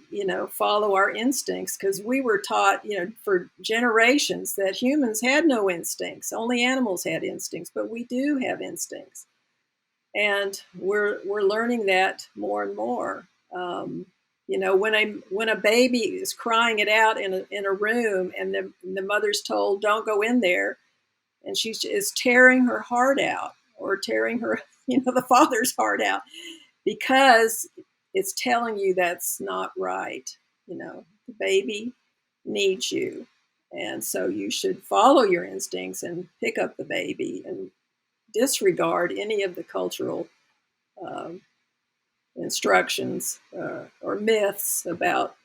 follow our instincts, because we were taught for generations that humans had no instincts, only animals had instincts, but we do have instincts, and we're learning that more and more. When a baby is crying it out in a room, and the mother's told don't go in there, and she is tearing her heart out, or tearing her the father's heart out, because it's telling you that's not right. The baby needs you, and so you should follow your instincts and pick up the baby and disregard any of the cultural um, instructions or myths about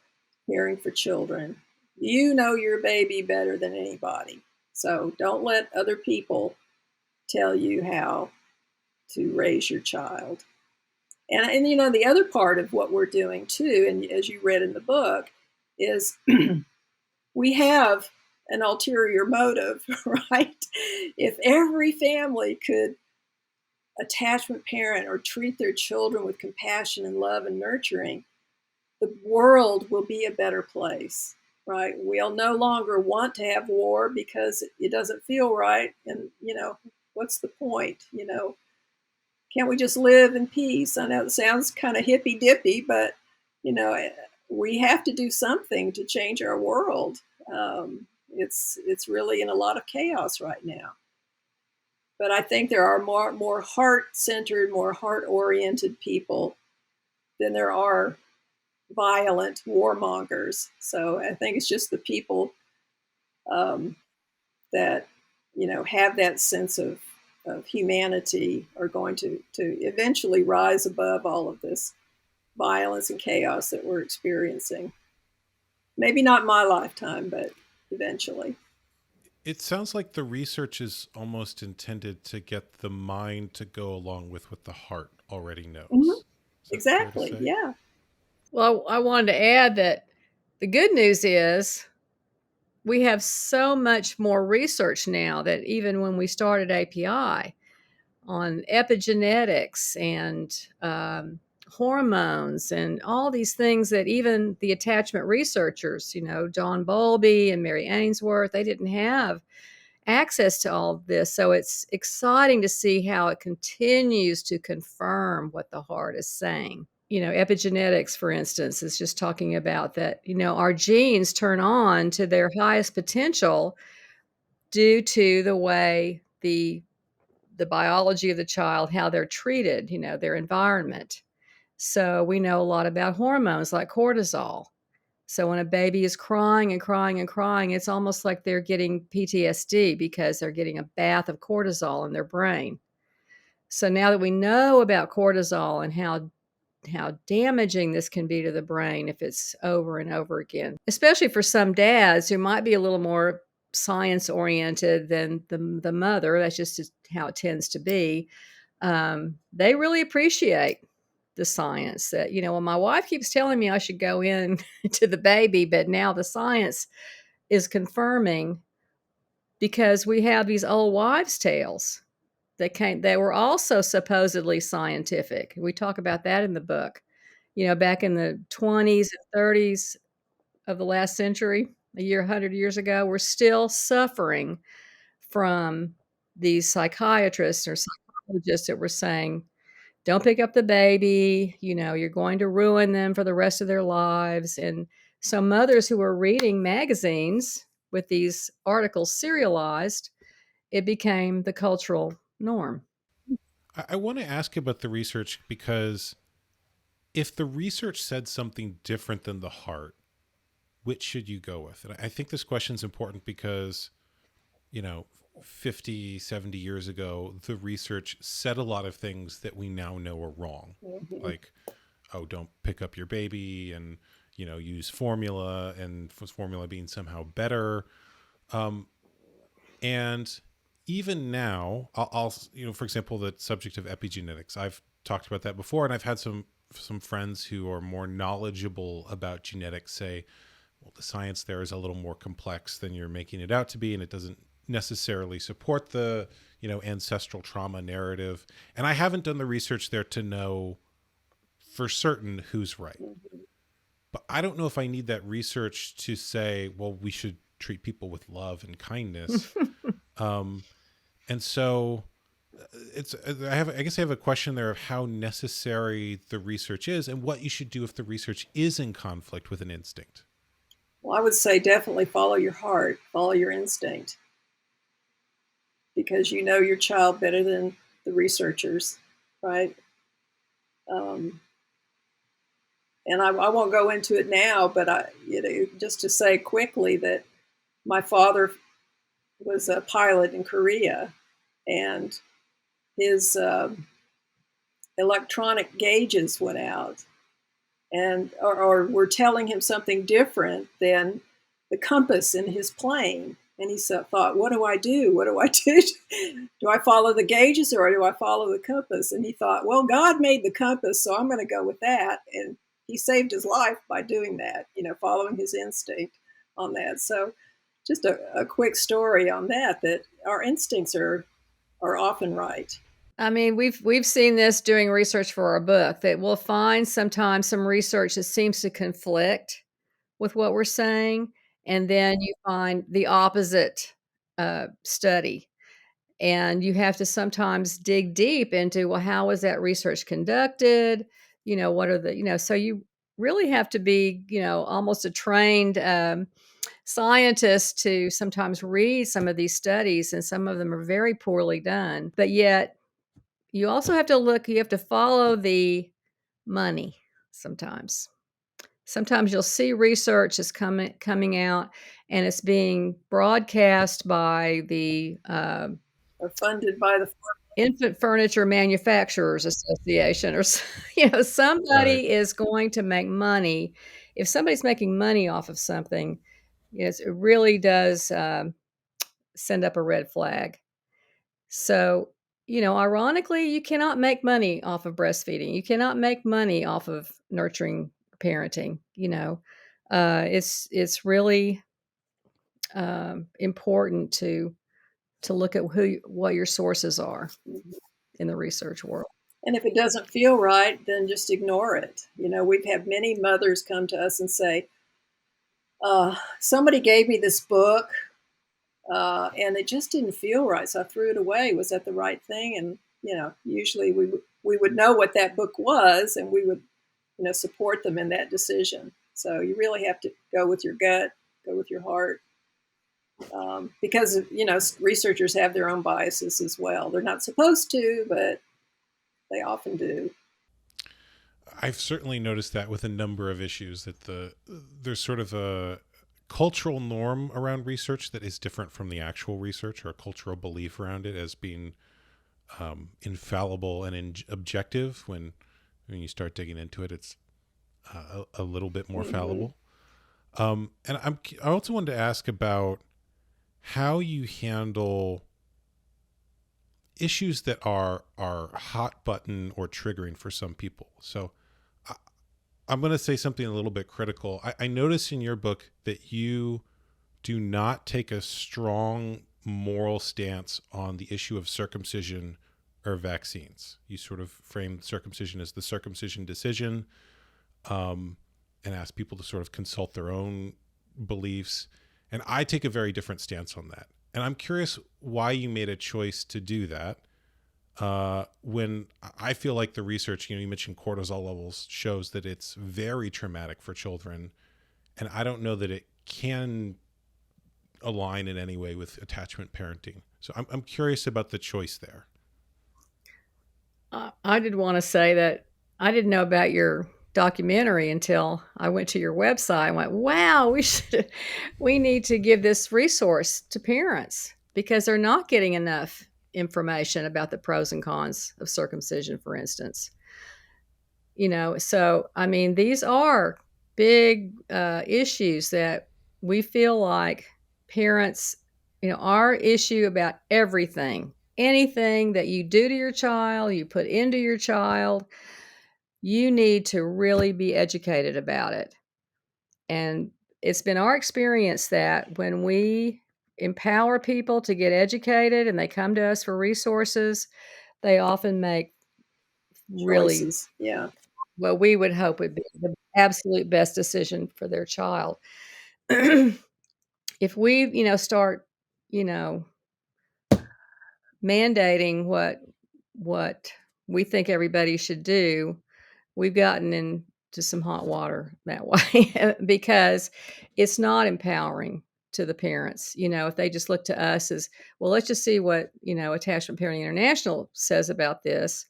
caring for children. You know your baby better than anybody, so don't let other people tell you how to raise your child. And the other part of what we're doing too, and as you read in the book, is we have an ulterior motive, right? If every family could attachment parent or treat their children with compassion and love and nurturing, the world will be a better place, right? We'll no longer want to have war because it doesn't feel right. And, what's the point? Can't we just live in peace? I know it sounds kind of hippy dippy, but, you know, we have to do something to change our world. It's really in a lot of chaos right now. But I think there are more heart centered, more heart oriented people than there are violent warmongers. So I think it's just the people um, that have that sense of humanity are going to eventually rise above all of this violence and chaos that we're experiencing. Maybe not in my lifetime, but eventually. It sounds like the research is almost intended to get the mind to go along with what the heart already Mm-hmm. knows. Is that fair to Exactly. say? Yeah. Well, I wanted to add that the good news is we have so much more research now that even when we started API on epigenetics and hormones and all these things that even the attachment researchers, John Bowlby and Mary Ainsworth, they didn't have access to all of this. So it's exciting to see how it continues to confirm what the heart is saying. Epigenetics, for instance, is just talking about that, our genes turn on to their highest potential due to the way the biology of the child, how they're treated, their environment. So we know a lot about hormones like cortisol. So when a baby is crying and crying and crying, it's almost like they're getting PTSD because they're getting a bath of cortisol in their brain. So now that we know about cortisol and how damaging this can be to the brain if it's over and over again, especially for some dads who might be a little more science oriented than the mother. That's just how it tends to be. They really appreciate the science that, well, my wife keeps telling me I should go in to the baby, but now the science is confirming, because we have these old wives' tales they were also supposedly scientific. We talk about that in the book. Back in the 20s and 30s, of the last century, 100 years ago, were still suffering from these psychiatrists or psychologists that were saying, don't pick up the baby, you're going to ruin them for the rest of their lives. And so mothers who were reading magazines with these articles serialized, it became the cultural norm. I want to ask about the research because if the research said something different than the heart, which should you go with? And I think this question is important because, 50, 70 years ago, the research said a lot of things that we now know are wrong. Mm-hmm. Like, oh, don't pick up your baby and, use formula, and formula being somehow better. And even now, I'll, for example, the subject of epigenetics, I've talked about that before, and I've had some friends who are more knowledgeable about genetics say, well, the science there is a little more complex than you're making it out to be, and it doesn't necessarily support the, ancestral trauma narrative. And I haven't done the research there to know for certain who's right. Mm-hmm. But I don't know if I need that research to say, well, we should treat people with love and kindness. And so I guess I have a question there of how necessary the research is and what you should do if the research is in conflict with an instinct. Well, I would say definitely follow your heart, follow your instinct, because you know your child better than the researchers, right? And I won't go into it now, but just to say quickly that my father was a pilot in Korea, and his electronic gauges went out, and or were telling him something different than the compass in his plane. And he thought, what do I do? What do I do? Do I follow the gauges or do I follow the compass? And he thought, well, God made the compass, so I'm going to go with that. And he saved his life by doing that, following his instinct on that. So just a quick story on that our instincts are often right. I mean, we've seen this doing research for our book, that we'll find sometimes some research that seems to conflict with what we're saying, and then you find the opposite study, and you have to sometimes dig deep into, well, how was that research conducted? What are the so you really have to be almost a trained scientist to sometimes read some of these studies, and some of them are very poorly done, but yet you also have to you have to follow the money sometimes. Sometimes you'll see research is coming out, and it's being broadcast by the Or funded by the Infant Furniture Manufacturers Association, or somebody Right. is going to make money. If somebody's making money off of something, yes, it really does send up a red flag. So, ironically, you cannot make money off of breastfeeding. You cannot make money off of nurturing parenting. It's really important to look at what your sources are in the research world. And if it doesn't feel right, then just ignore it. We've had many mothers come to us and say, somebody gave me this book, and it just didn't feel right, so I threw it away. Was that the right thing? And usually we would know what that book was, and we would support them in that decision. So you really have to go with your gut, go with your heart, because researchers have their own biases as well. They're not supposed to, but they often do. I've certainly noticed that with a number of issues that there's sort of a cultural norm around research that is different from the actual research, or a cultural belief around it as being infallible and objective. When you start digging into it, it's a little bit more fallible. And I also wanted to ask about how you handle issues that are hot button or triggering for some people. So I'm going to say something a little bit critical. I notice in your book that you do not take a strong moral stance on the issue of circumcision or vaccines. You sort of frame circumcision as the circumcision decision. and ask people to sort of consult their own beliefs. And I take a very different stance on that. And I'm curious why you made a choice to do that. When I feel like the research, you mentioned cortisol levels, shows that it's very traumatic for children. And I don't know that it can align in any way with attachment parenting. So I'm curious about the choice there. I did want to say that I didn't know about your documentary until I went to your website and went, wow, we need to give this resource to parents because they're not getting enough information about the pros and cons of circumcision, for instance. So I mean, these are big issues that we feel like parents, our issue about everything, anything that you do to your child, you put into your child, you need to really be educated about it. And it's been our experience that when we empower people to get educated and they come to us for resources, they often make really Choices. Yeah. what we would hope would be the absolute best decision for their child. If we, start, you know, mandating what we think everybody should do, we've gotten into some hot water that way because it's not empowering to the parents. If they just look to us as, well, let's just see what, Attachment Parenting International says about this,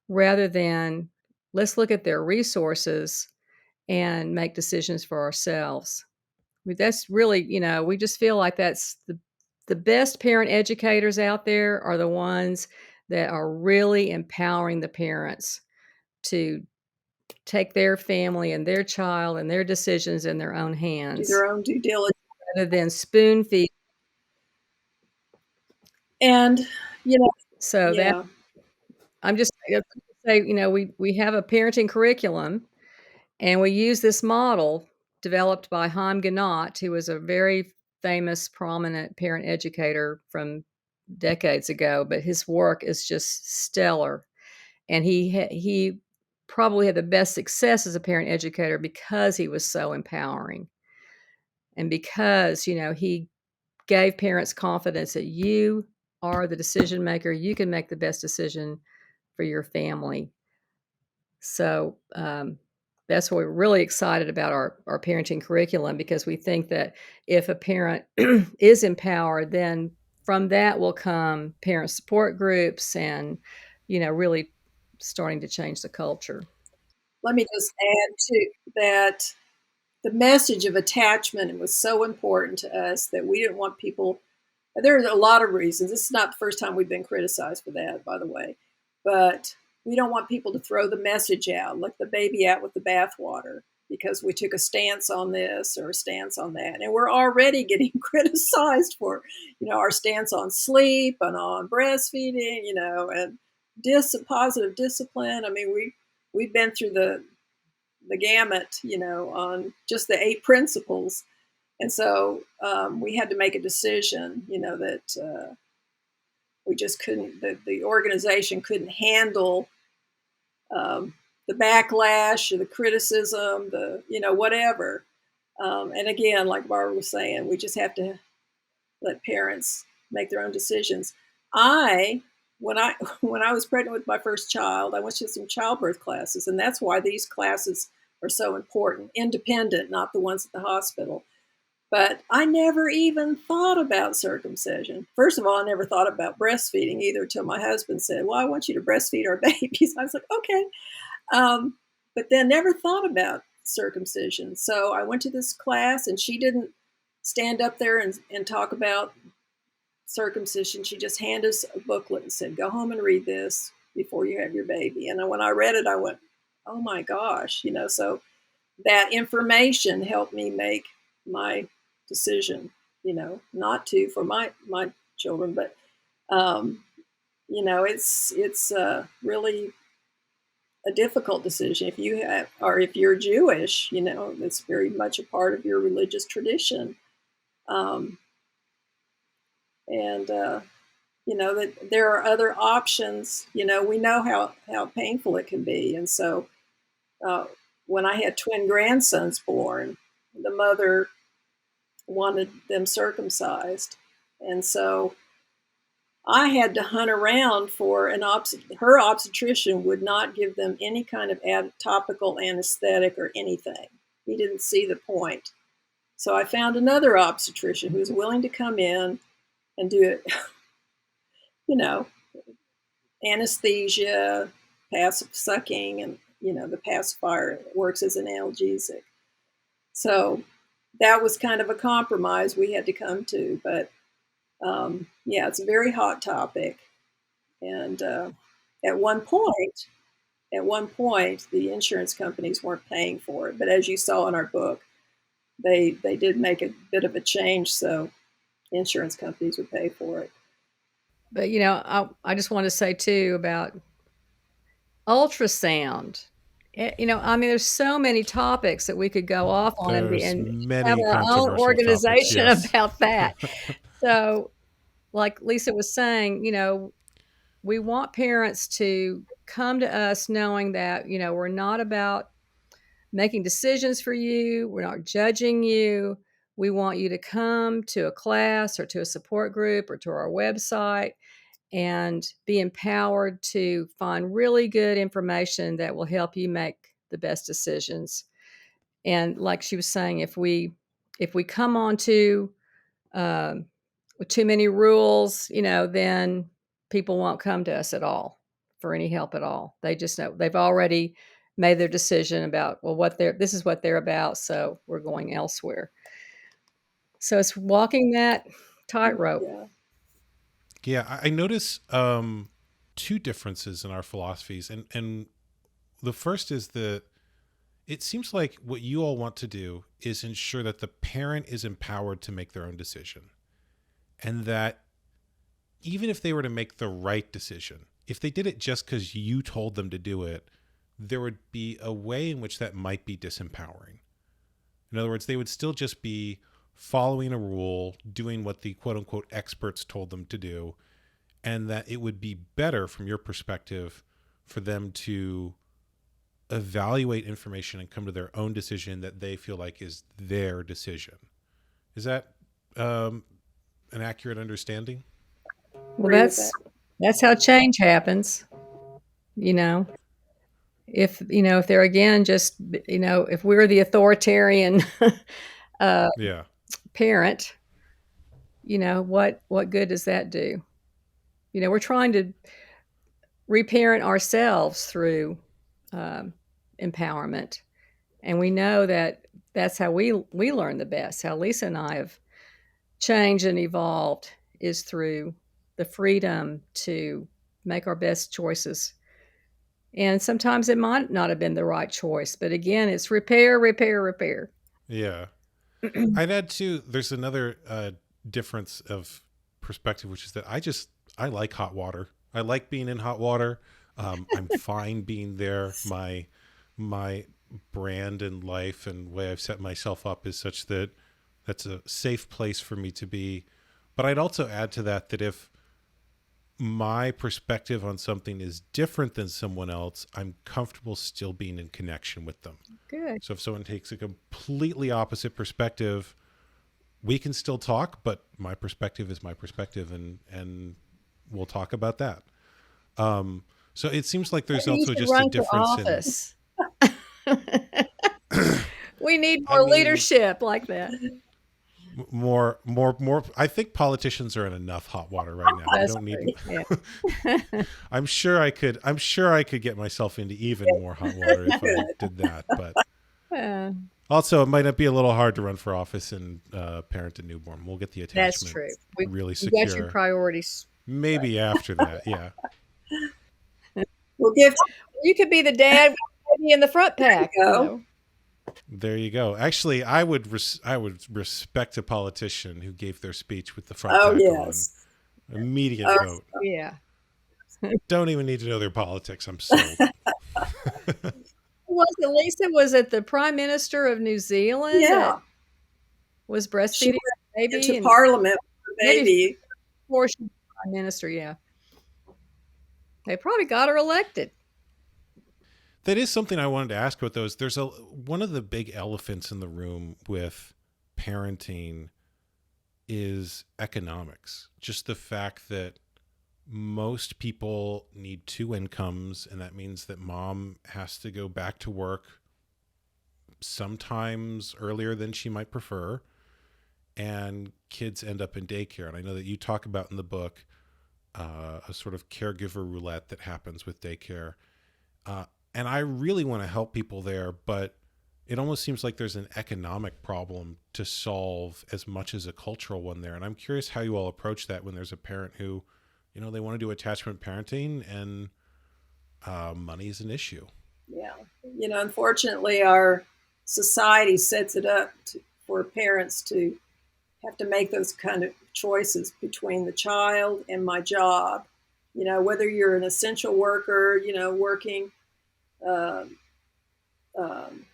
rather than let's look at their resources and make decisions for ourselves. That's really, we just feel like that's the best parent educators out there are the ones that are really empowering the parents to take their family and their child and their decisions in their own Do hands their own due diligence. rather than spoon feed. And, you know, So that yeah. I'm just gonna say, we have a parenting curriculum and we use this model developed by Haim Ginott, who was a very famous, prominent parent educator from decades ago, but his work is just stellar. And he probably had the best success as a parent educator because he was so empowering. And because, he gave parents confidence that you are the decision maker, you can make the best decision for your family. So that's why we're really excited about our parenting curriculum, because we think that if a parent is empowered, then from that will come parent support groups and, really starting to change the culture. Let me just add to that the message of attachment was so important to us that we didn't want people. There are a lot of reasons. This is not the first time we've been criticized for that, by the way. But we don't want people to throw the message out, let the baby out with the bathwater, because we took a stance on this or a stance on that. And we're already getting criticized for, our stance on sleep and on breastfeeding, and positive discipline. I mean, we've been through the gamut, on just the 8 principles. And so we had to make a decision, that we just couldn't, the organization couldn't handle the backlash or the criticism, whatever. And again, like Barbara was saying, we just have to let parents make their own decisions. When I when I was pregnant with my first child, I went to some childbirth classes, and that's why these classes are so important, independent, not the ones at the hospital. But I never even thought about circumcision. First of all, I never thought about breastfeeding either until my husband said, well, I want you to breastfeed our babies. I was like, okay. But then never thought about circumcision. So I went to this class and she didn't stand up there and talk about circumcision. She just handed us a booklet and said, go home and read this before you have your baby. And when I read it, I went, oh my gosh, so that information helped me make my decision, not to for my children, but it's really a difficult decision if you have, or if you're Jewish, it's very much a part of your religious tradition, and that there are other options. We know how painful it can be, and so when I had twin grandsons born, the mother wanted them circumcised. And so I had to hunt around for her obstetrician would not give them any kind of topical anesthetic or anything. He didn't see the point. So I found another obstetrician who was willing to come in and do it, you know, anesthesia, passive sucking, and, the pacifier works as an analgesic. So that was kind of a compromise we had to come to. But yeah, it's a very hot topic. And at one point, the insurance companies weren't paying for it. But as you saw in our book, they did make a bit of a change, so insurance companies would pay for it. But I just want to say too about ultrasound. There's so many topics that we could go off on and have our own organization topics, yes. about that. So, like Lysa was saying, we want parents to come to us knowing that, we're not about making decisions for you. We're not judging you. We want you to come to a class or to a support group or to our website and be empowered to find really good information that will help you make the best decisions. And like she was saying, if we come on to with too many rules, then people won't come to us at all for any help at all. They just know they've already made their decision about, well, this is what they're about, so we're going elsewhere. So it's walking that tightrope. Yeah, I notice two differences in our philosophies, and the first is that it seems like what you all want to do is ensure that the parent is empowered to make their own decision, and that even if they were to make the right decision, if they did it just because you told them to do it, there would be a way in which that might be disempowering. In other words, they would still just be following a rule, doing what the quote unquote experts told them to do, and that it would be better from your perspective for them to evaluate information and come to their own decision that they feel like is their decision. Is that an accurate understanding? Well, that's how change happens. If they're again just if we're the authoritarian parent, what good does that do? We're trying to reparent ourselves through empowerment, and we know that that's how we learn the best. How Lysa and I have changed and evolved is through the freedom to make our best choices. And sometimes it might not have been the right choice, but again, it's repair. Yeah. I'd add too, there's another difference of perspective, which is that I like hot water. I like being in hot water. I'm fine being there. My brand in life and way I've set myself up is such that that's a safe place for me to be. But I'd also add to that if my perspective on something is different than someone else, I'm comfortable still being in connection with them. Good. So if someone takes a completely opposite perspective, we can still talk, but my perspective is my perspective, and we'll talk about that. So it seems like there's also just a difference we need more leadership like that. More. I think politicians are in enough hot water right now. I don't need. Yeah. I'm sure I could get myself into even more hot water if I did that. But also, it might not be a little hard to run for office and parent a newborn. We'll get the attachment. That's true. Really secure. You got your priorities. Maybe after that, yeah. You could be the dad in the front pack. There you go. Actually, I would respect a politician who gave their speech with the front pack on. Immediate vote. Yeah. Don't even need to know their politics. I'm sold. Lysa was it the Prime Minister of New Zealand? Yeah. Was breastfeeding a baby into Parliament with a baby. Before she was Prime Minister, yeah. They probably got her elected. That is something I wanted to ask about those. There's a one of the big elephants in the room with parenting is economics. Just the fact that most people need two incomes, and that means that mom has to go back to work sometimes earlier than she might prefer, and kids end up in daycare. And I know that you talk about in the book a sort of caregiver roulette that happens with daycare. Uh, and I really want to help people there, but it almost seems like there's an economic problem to solve as much as a cultural one there. And I'm curious how you all approach that when there's a parent who, they want to do attachment parenting and money is an issue. Yeah. Unfortunately, our society sets it up for parents to have to make those kind of choices between the child and my job. Whether you're an essential worker, working um, um,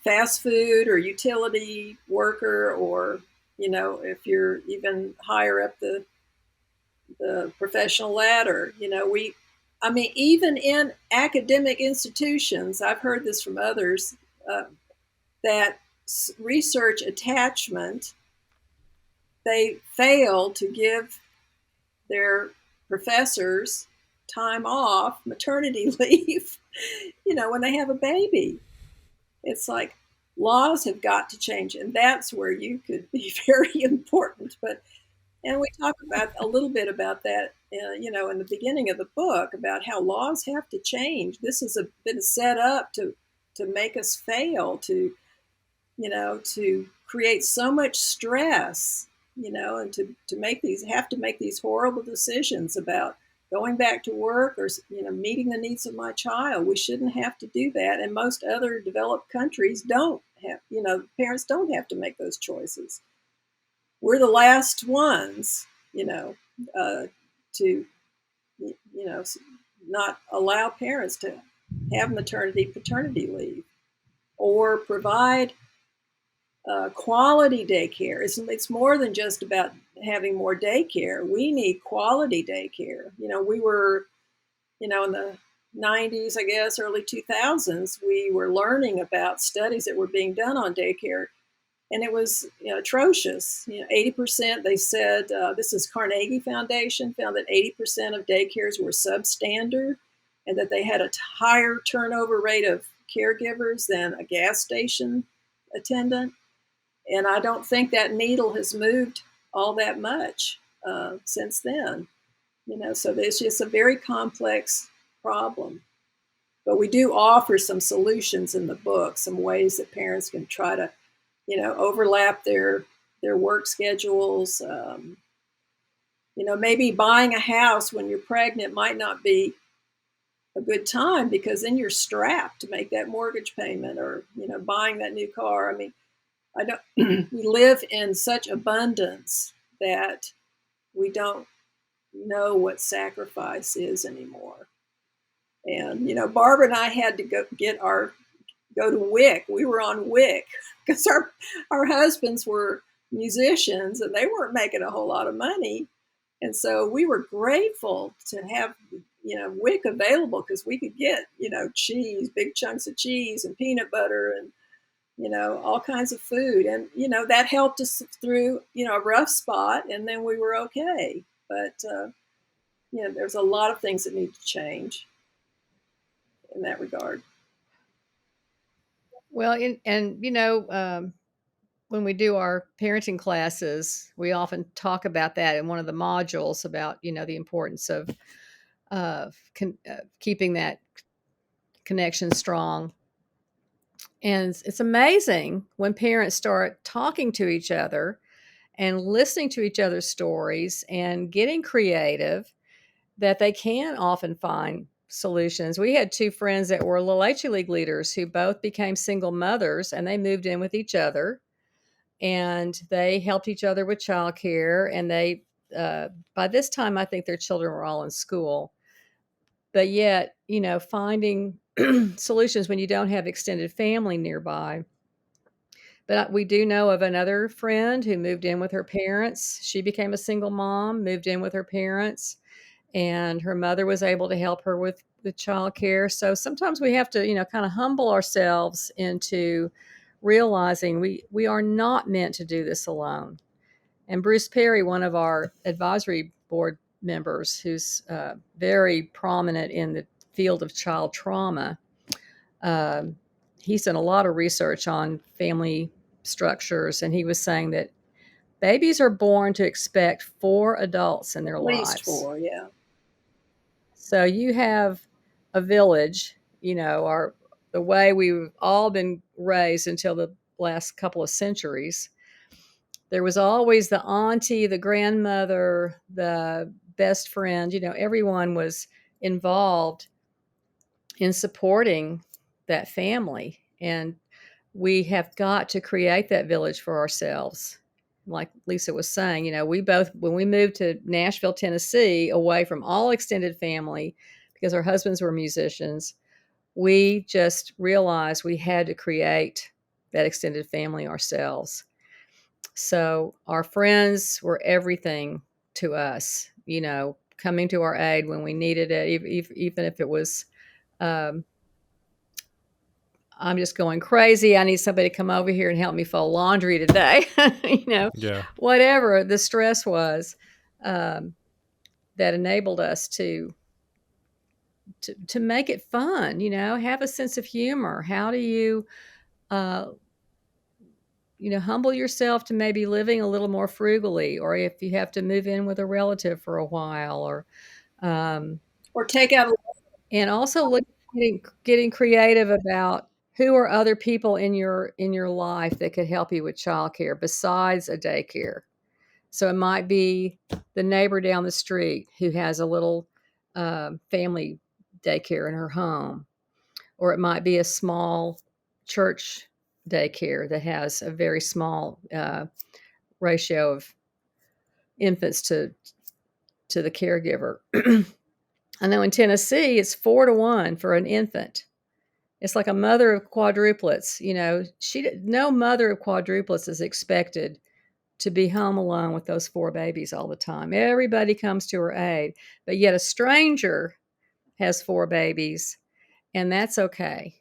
fast food or utility worker, or if you're even higher up the professional ladder. Even in academic institutions, I've heard this from others, that research attachment, they fail to give their professors time off, maternity leave, when they have a baby. It's like laws have got to change, and that's where you could be very important. And we talk about a little bit about that, in the beginning of the book, about how laws have to change. This has been set up to make us fail, to create so much stress, and to make these horrible decisions about going back to work or, meeting the needs of my child. We shouldn't have to do that. And most other developed countries don't have, parents don't have to make those choices. We're the last ones, to, not allow parents to have maternity, paternity leave, or provide quality daycare. It's more than just about having more daycare. We need quality daycare. We were, in the 90s, I guess, early 2000s, we were learning about studies that were being done on daycare, and it was atrocious. 80%, they said, this is Carnegie Foundation, found that 80% of daycares were substandard, and that they had a higher turnover rate of caregivers than a gas station attendant. And I don't think that needle has moved all that much since then. So there's just a very complex problem. But we do offer some solutions in the book, some ways that parents can try to, overlap their work schedules. Maybe buying a house when you're pregnant might not be a good time, because then you're strapped to make that mortgage payment, or, buying that new car. I don't. We live in such abundance that we don't know what sacrifice is anymore. And Barbara and I had to go to WIC. We were on WIC because our husbands were musicians and they weren't making a whole lot of money, and so we were grateful to have WIC available, because we could get cheese, big chunks of cheese, and peanut butter, and all kinds of food. And, that helped us through, a rough spot, and then we were okay. But, there's a lot of things that need to change in that regard. Well, when we do our parenting classes, we often talk about that in one of the modules about, the importance of keeping that connection strong. And it's amazing when parents start talking to each other and listening to each other's stories and getting creative, that they can often find solutions. We had two friends that were Little H League leaders who both became single mothers, and they moved in with each other, and they helped each other with childcare. And they, by this time, I think their children were all in school. But yet, finding solutions when you don't have extended family nearby. But we do know of another friend who moved in with her parents. She became a single mom, moved in with her parents, and her mother was able to help her with child care. So sometimes we have to, kind of humble ourselves into realizing we are not meant to do this alone. And Bruce Perry, one of our advisory board members, who's very prominent in the field of child trauma, um, he's done a lot of research on family structures, and he was saying that babies are born to expect 4 adults in their At least lives. 4, yeah. So you have a village, the way we've all been raised until the last couple of centuries. There was always the auntie, the grandmother, the best friend, everyone was involved in supporting that family. And we have got to create that village for ourselves. Like Lysa was saying, we both, when we moved to Nashville, Tennessee, away from all extended family, because our husbands were musicians, we just realized we had to create that extended family ourselves. So our friends were everything to us, coming to our aid when we needed it, even if it was, um, I'm just going crazy. I need somebody to come over here and help me fold laundry today. Yeah. Whatever the stress was, um, that enabled us to make it fun. Have a sense of humor. How do you, uh, humble yourself to maybe living a little more frugally, or if you have to move in with a relative for a while, or um, Or take out a and also getting creative about who are other people in your life that could help you with childcare besides a daycare. So it might be the neighbor down the street who has a little family daycare in her home, or it might be a small church daycare that has a very small ratio of infants to the caregiver. I know in Tennessee it's 4-to-1 for an infant. It's like a mother of quadruplets. No mother of quadruplets is expected to be home alone with those 4 babies all the time. Everybody comes to her aid, but yet a stranger has 4 babies, and that's okay.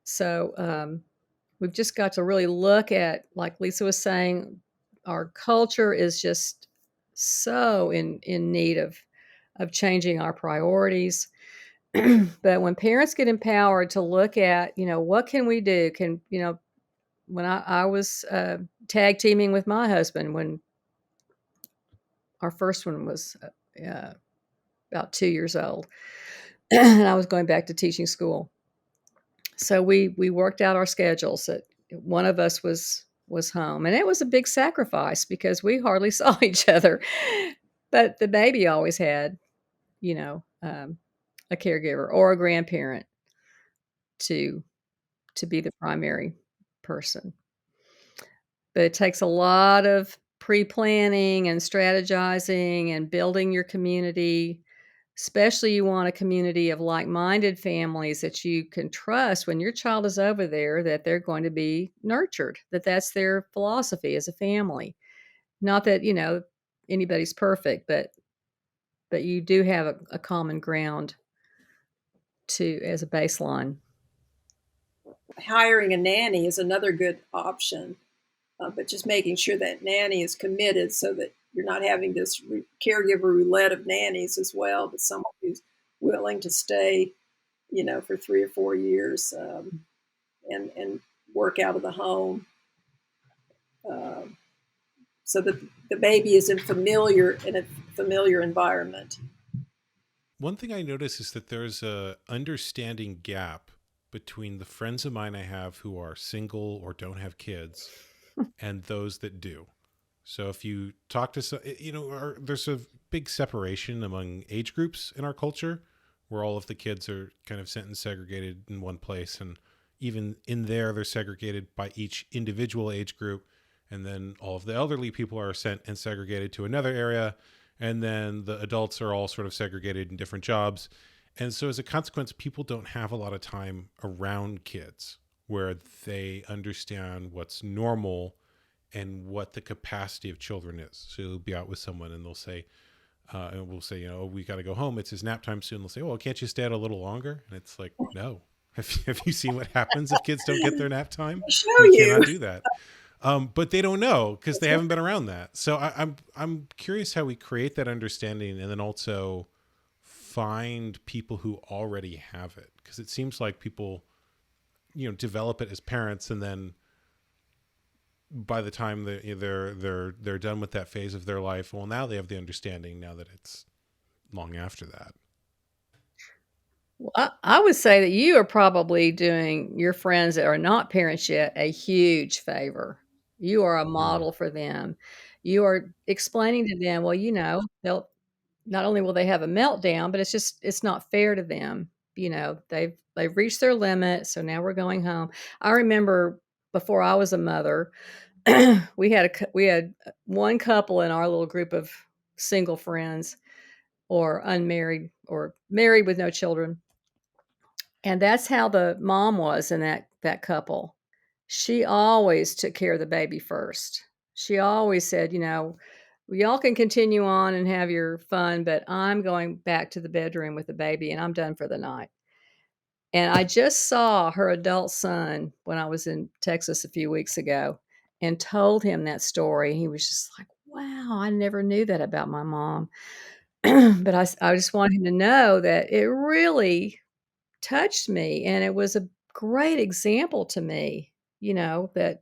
So we've just got to really look at, like Lysa was saying, our culture is just so in need of changing our priorities. But when parents get empowered to look at, what can we do? When I was tag teaming with my husband when our first one was about 2 years old, and I was going back to teaching school. So we worked out our schedules that one of us was home, and it was a big sacrifice because we hardly saw each other. But the baby always had, a caregiver or a grandparent to be the primary person. But it takes a lot of pre-planning and strategizing and building your community. Especially you want a community of like-minded families that you can trust when your child is over there, that they're going to be nurtured, that that's their philosophy as a family. Not that, anybody's perfect, but you do have a common ground as a baseline. hiring a nanny is another good option, but just making sure that nanny is committed so that you're not having this caregiver roulette of nannies as well, but someone who's willing to stay, for 3 or 4 years, and work out of the home, um, so that the baby is in a familiar environment. One thing I notice is that there's a understanding gap between the friends of mine I have who are single or don't have kids and those that do. So if you talk to there's a big separation among age groups in our culture where all of the kids are kind of sent and segregated in one place, and even in there they're segregated by each individual age group, and then all of the elderly people are sent and segregated to another area, and then the adults are all sort of segregated in different jobs. And so as a consequence, people don't have a lot of time around kids where they understand what's normal and what the capacity of children is. So you'll be out with someone and they'll say, and we'll say, we got to go home. It's his nap time soon. They'll say, well, can't you stay out a little longer? And it's like, no. Have you seen what happens if kids don't get their nap time? Show We you. cannot do that. But they don't know because they haven't been around that. So I'm curious how we create that understanding and then also find people who already have it, because it seems like people develop it as parents, and then by the time they're done with that phase of their life, well, now they have the understanding, now that it's long after that. Well, I would say that you are probably doing your friends that are not parents yet a huge favor. You are a model for them. You are explaining to them, well, they'll not only will they have a meltdown, but it's not fair to them. They've reached their limit, so now we're going home. I remember before I was a mother, we had one couple in our little group of single friends, or unmarried or married with no children. And that's how the mom was in that couple. She always took care of the baby first. She always said, y'all can continue on and have your fun, but I'm going back to the bedroom with the baby and I'm done for the night. And I just saw her adult son when I was in Texas a few weeks ago and told him that story. He was just like, wow, I never knew that about my mom. But I just want him to know that it really touched me, and it was a great example to me, that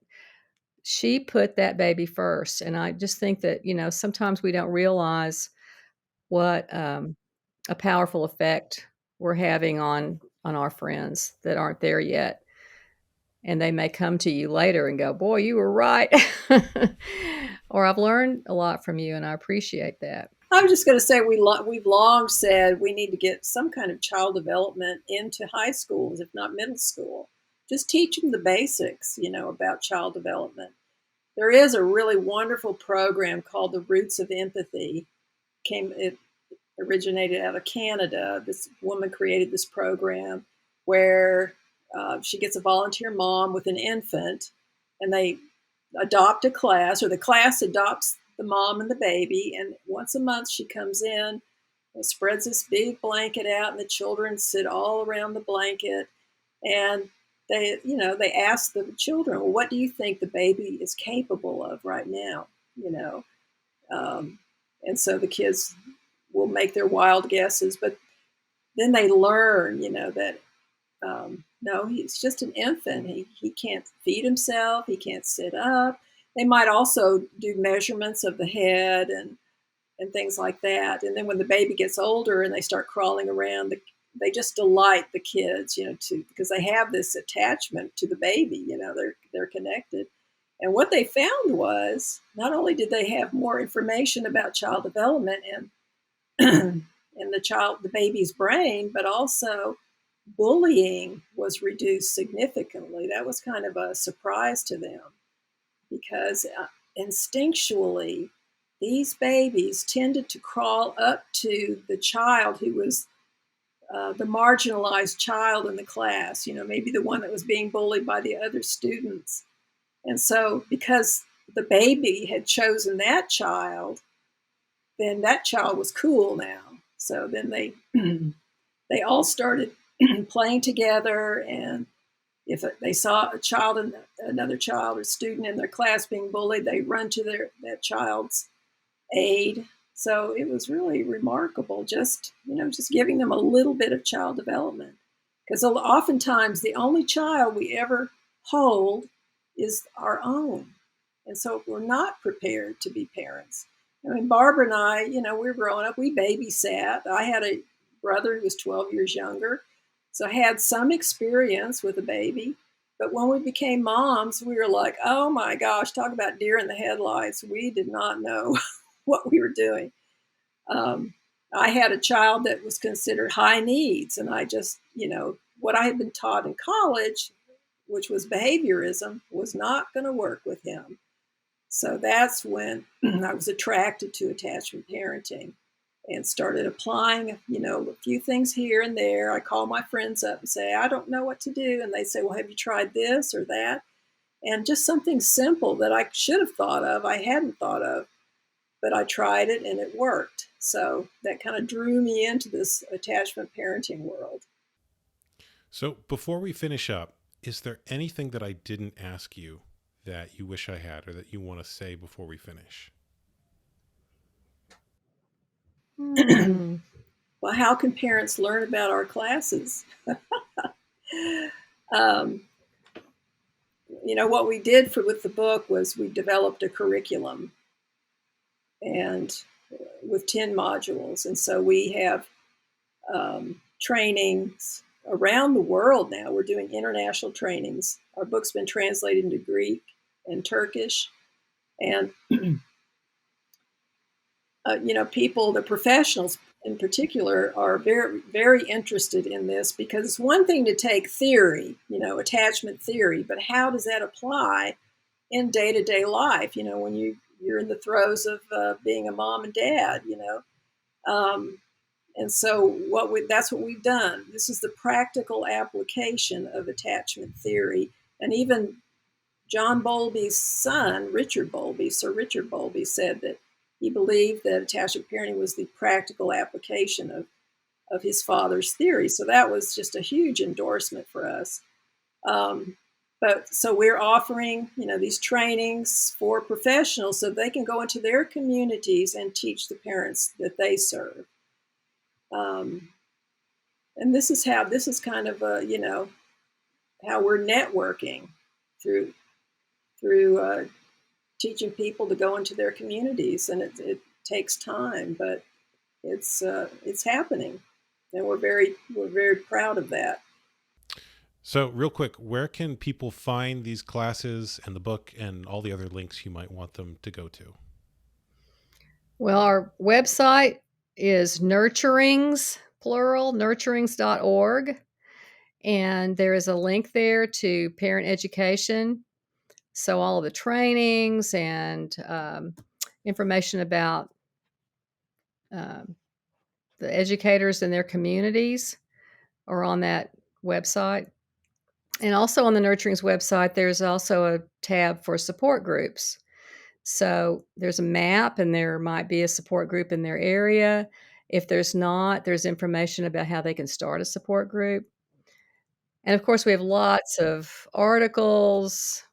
she put that baby first. And I just think that, sometimes we don't realize what a powerful effect we're having on our friends that aren't there yet. And they may come to you later and go, boy, you were right. Or I've learned a lot from you and I appreciate that. I was just going to say we've long said we need to get some kind of child development into high schools, if not middle school. Just teach them the basics, about child development. There is a really wonderful program called the Roots of Empathy. It originated out of Canada. This woman created this program where she gets a volunteer mom with an infant, and they adopt a class, or the class adopts the mom and the baby. And once a month, she comes in and spreads this big blanket out, and the children sit all around the blanket. And they ask the children, well, what do you think the baby is capable of right now? And so the kids will make their wild guesses, but then they learn, that no, he's just an infant. He can't feed himself. He can't sit up. They might also do measurements of the head and things like that. And then when the baby gets older and they start crawling around, they just delight the kids, because they have this attachment to the baby. They're connected. And what they found was not only did they have more information about child development and in the baby's brain, but also bullying was reduced significantly. That was kind of a surprise to them, because instinctually, these babies tended to crawl up to the child who was the marginalized child in the class, maybe the one that was being bullied by the other students. And so because the baby had chosen that child, then that child was cool now. So then they all started playing together, and if they saw another child or student in their class being bullied, they run to that child's aid. So it was really remarkable, just giving them a little bit of child development, because oftentimes the only child we ever hold is our own, and so we're not prepared to be parents. I mean, Barbara and I, we were growing up, we babysat. I had a brother who was 12 years younger, so I had some experience with a baby. But when we became moms, we were like, oh my gosh, talk about deer in the headlights. We did not know what we were doing. I had a child that was considered high needs, and I just, what I had been taught in college, which was behaviorism, was not going to work with him. So that's when I was attracted to attachment parenting and started applying, a few things here and there. I call my friends up and say, I don't know what to do. And they say, well, have you tried this or that? And just something simple that I should have thought of, I hadn't thought of. but I tried it and it worked. So that kind of drew me into this attachment parenting world. So before we finish up, is there anything that I didn't ask you that you wish I had or that you want to say before we finish? Well, how can parents learn about our classes? What we did with the book was we developed a curriculum and with 10 modules. And so we have trainings around the world now. We're doing international trainings. Our book's been translated into Greek and Turkish. And, people, the professionals in particular, are very, very interested in this, because it's one thing to take theory, attachment theory, but how does that apply in day-to-day life, when you're in the throes of being a mom and dad, and so that's what we've done. This is the practical application of attachment theory. And even John Bowlby's son, Sir Richard Bowlby, said that he believed that attachment parenting was the practical application of his father's theory. So that was just a huge endorsement for us. But so we're offering, these trainings for professionals so they can go into their communities and teach the parents that they serve. And this is kind of how we're networking through teaching people to go into their communities, and it takes time, but it's happening, and we're very proud of that. So real quick, where can people find these classes and the book and all the other links you might want them to go to? Well, our website is nurturings.org. And there is a link there to parent education. So all of the trainings and information about the educators in their communities are on that website. And also on the Nurturings website, there's also a tab for support groups. So there's a map, and there might be a support group in their area. If there's not, there's information about how they can start a support group. And of course, we have lots of articles,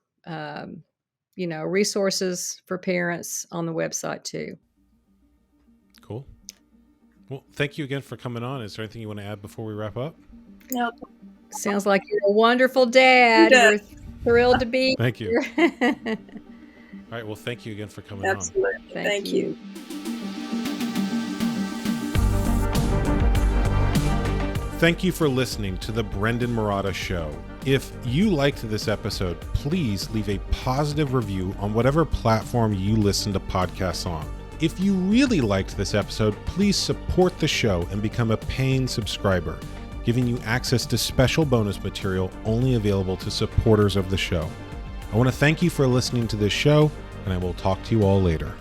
resources for parents on the website too. Cool. Well, thank you again for coming on. Is there anything you want to add before we wrap up? No. Sounds like you're a wonderful dad. We're thrilled to be Thank you. here. All right. Well, thank you again for coming on. Absolutely. Thank you. Thank you for listening to the Brendon Marotta Show. If you liked this episode, please leave a positive review on whatever platform you listen to podcasts on. If you really liked this episode, please support the show and become a paying subscriber, giving you access to special bonus material only available to supporters of the show. I want to thank you for listening to this show, and I will talk to you all later.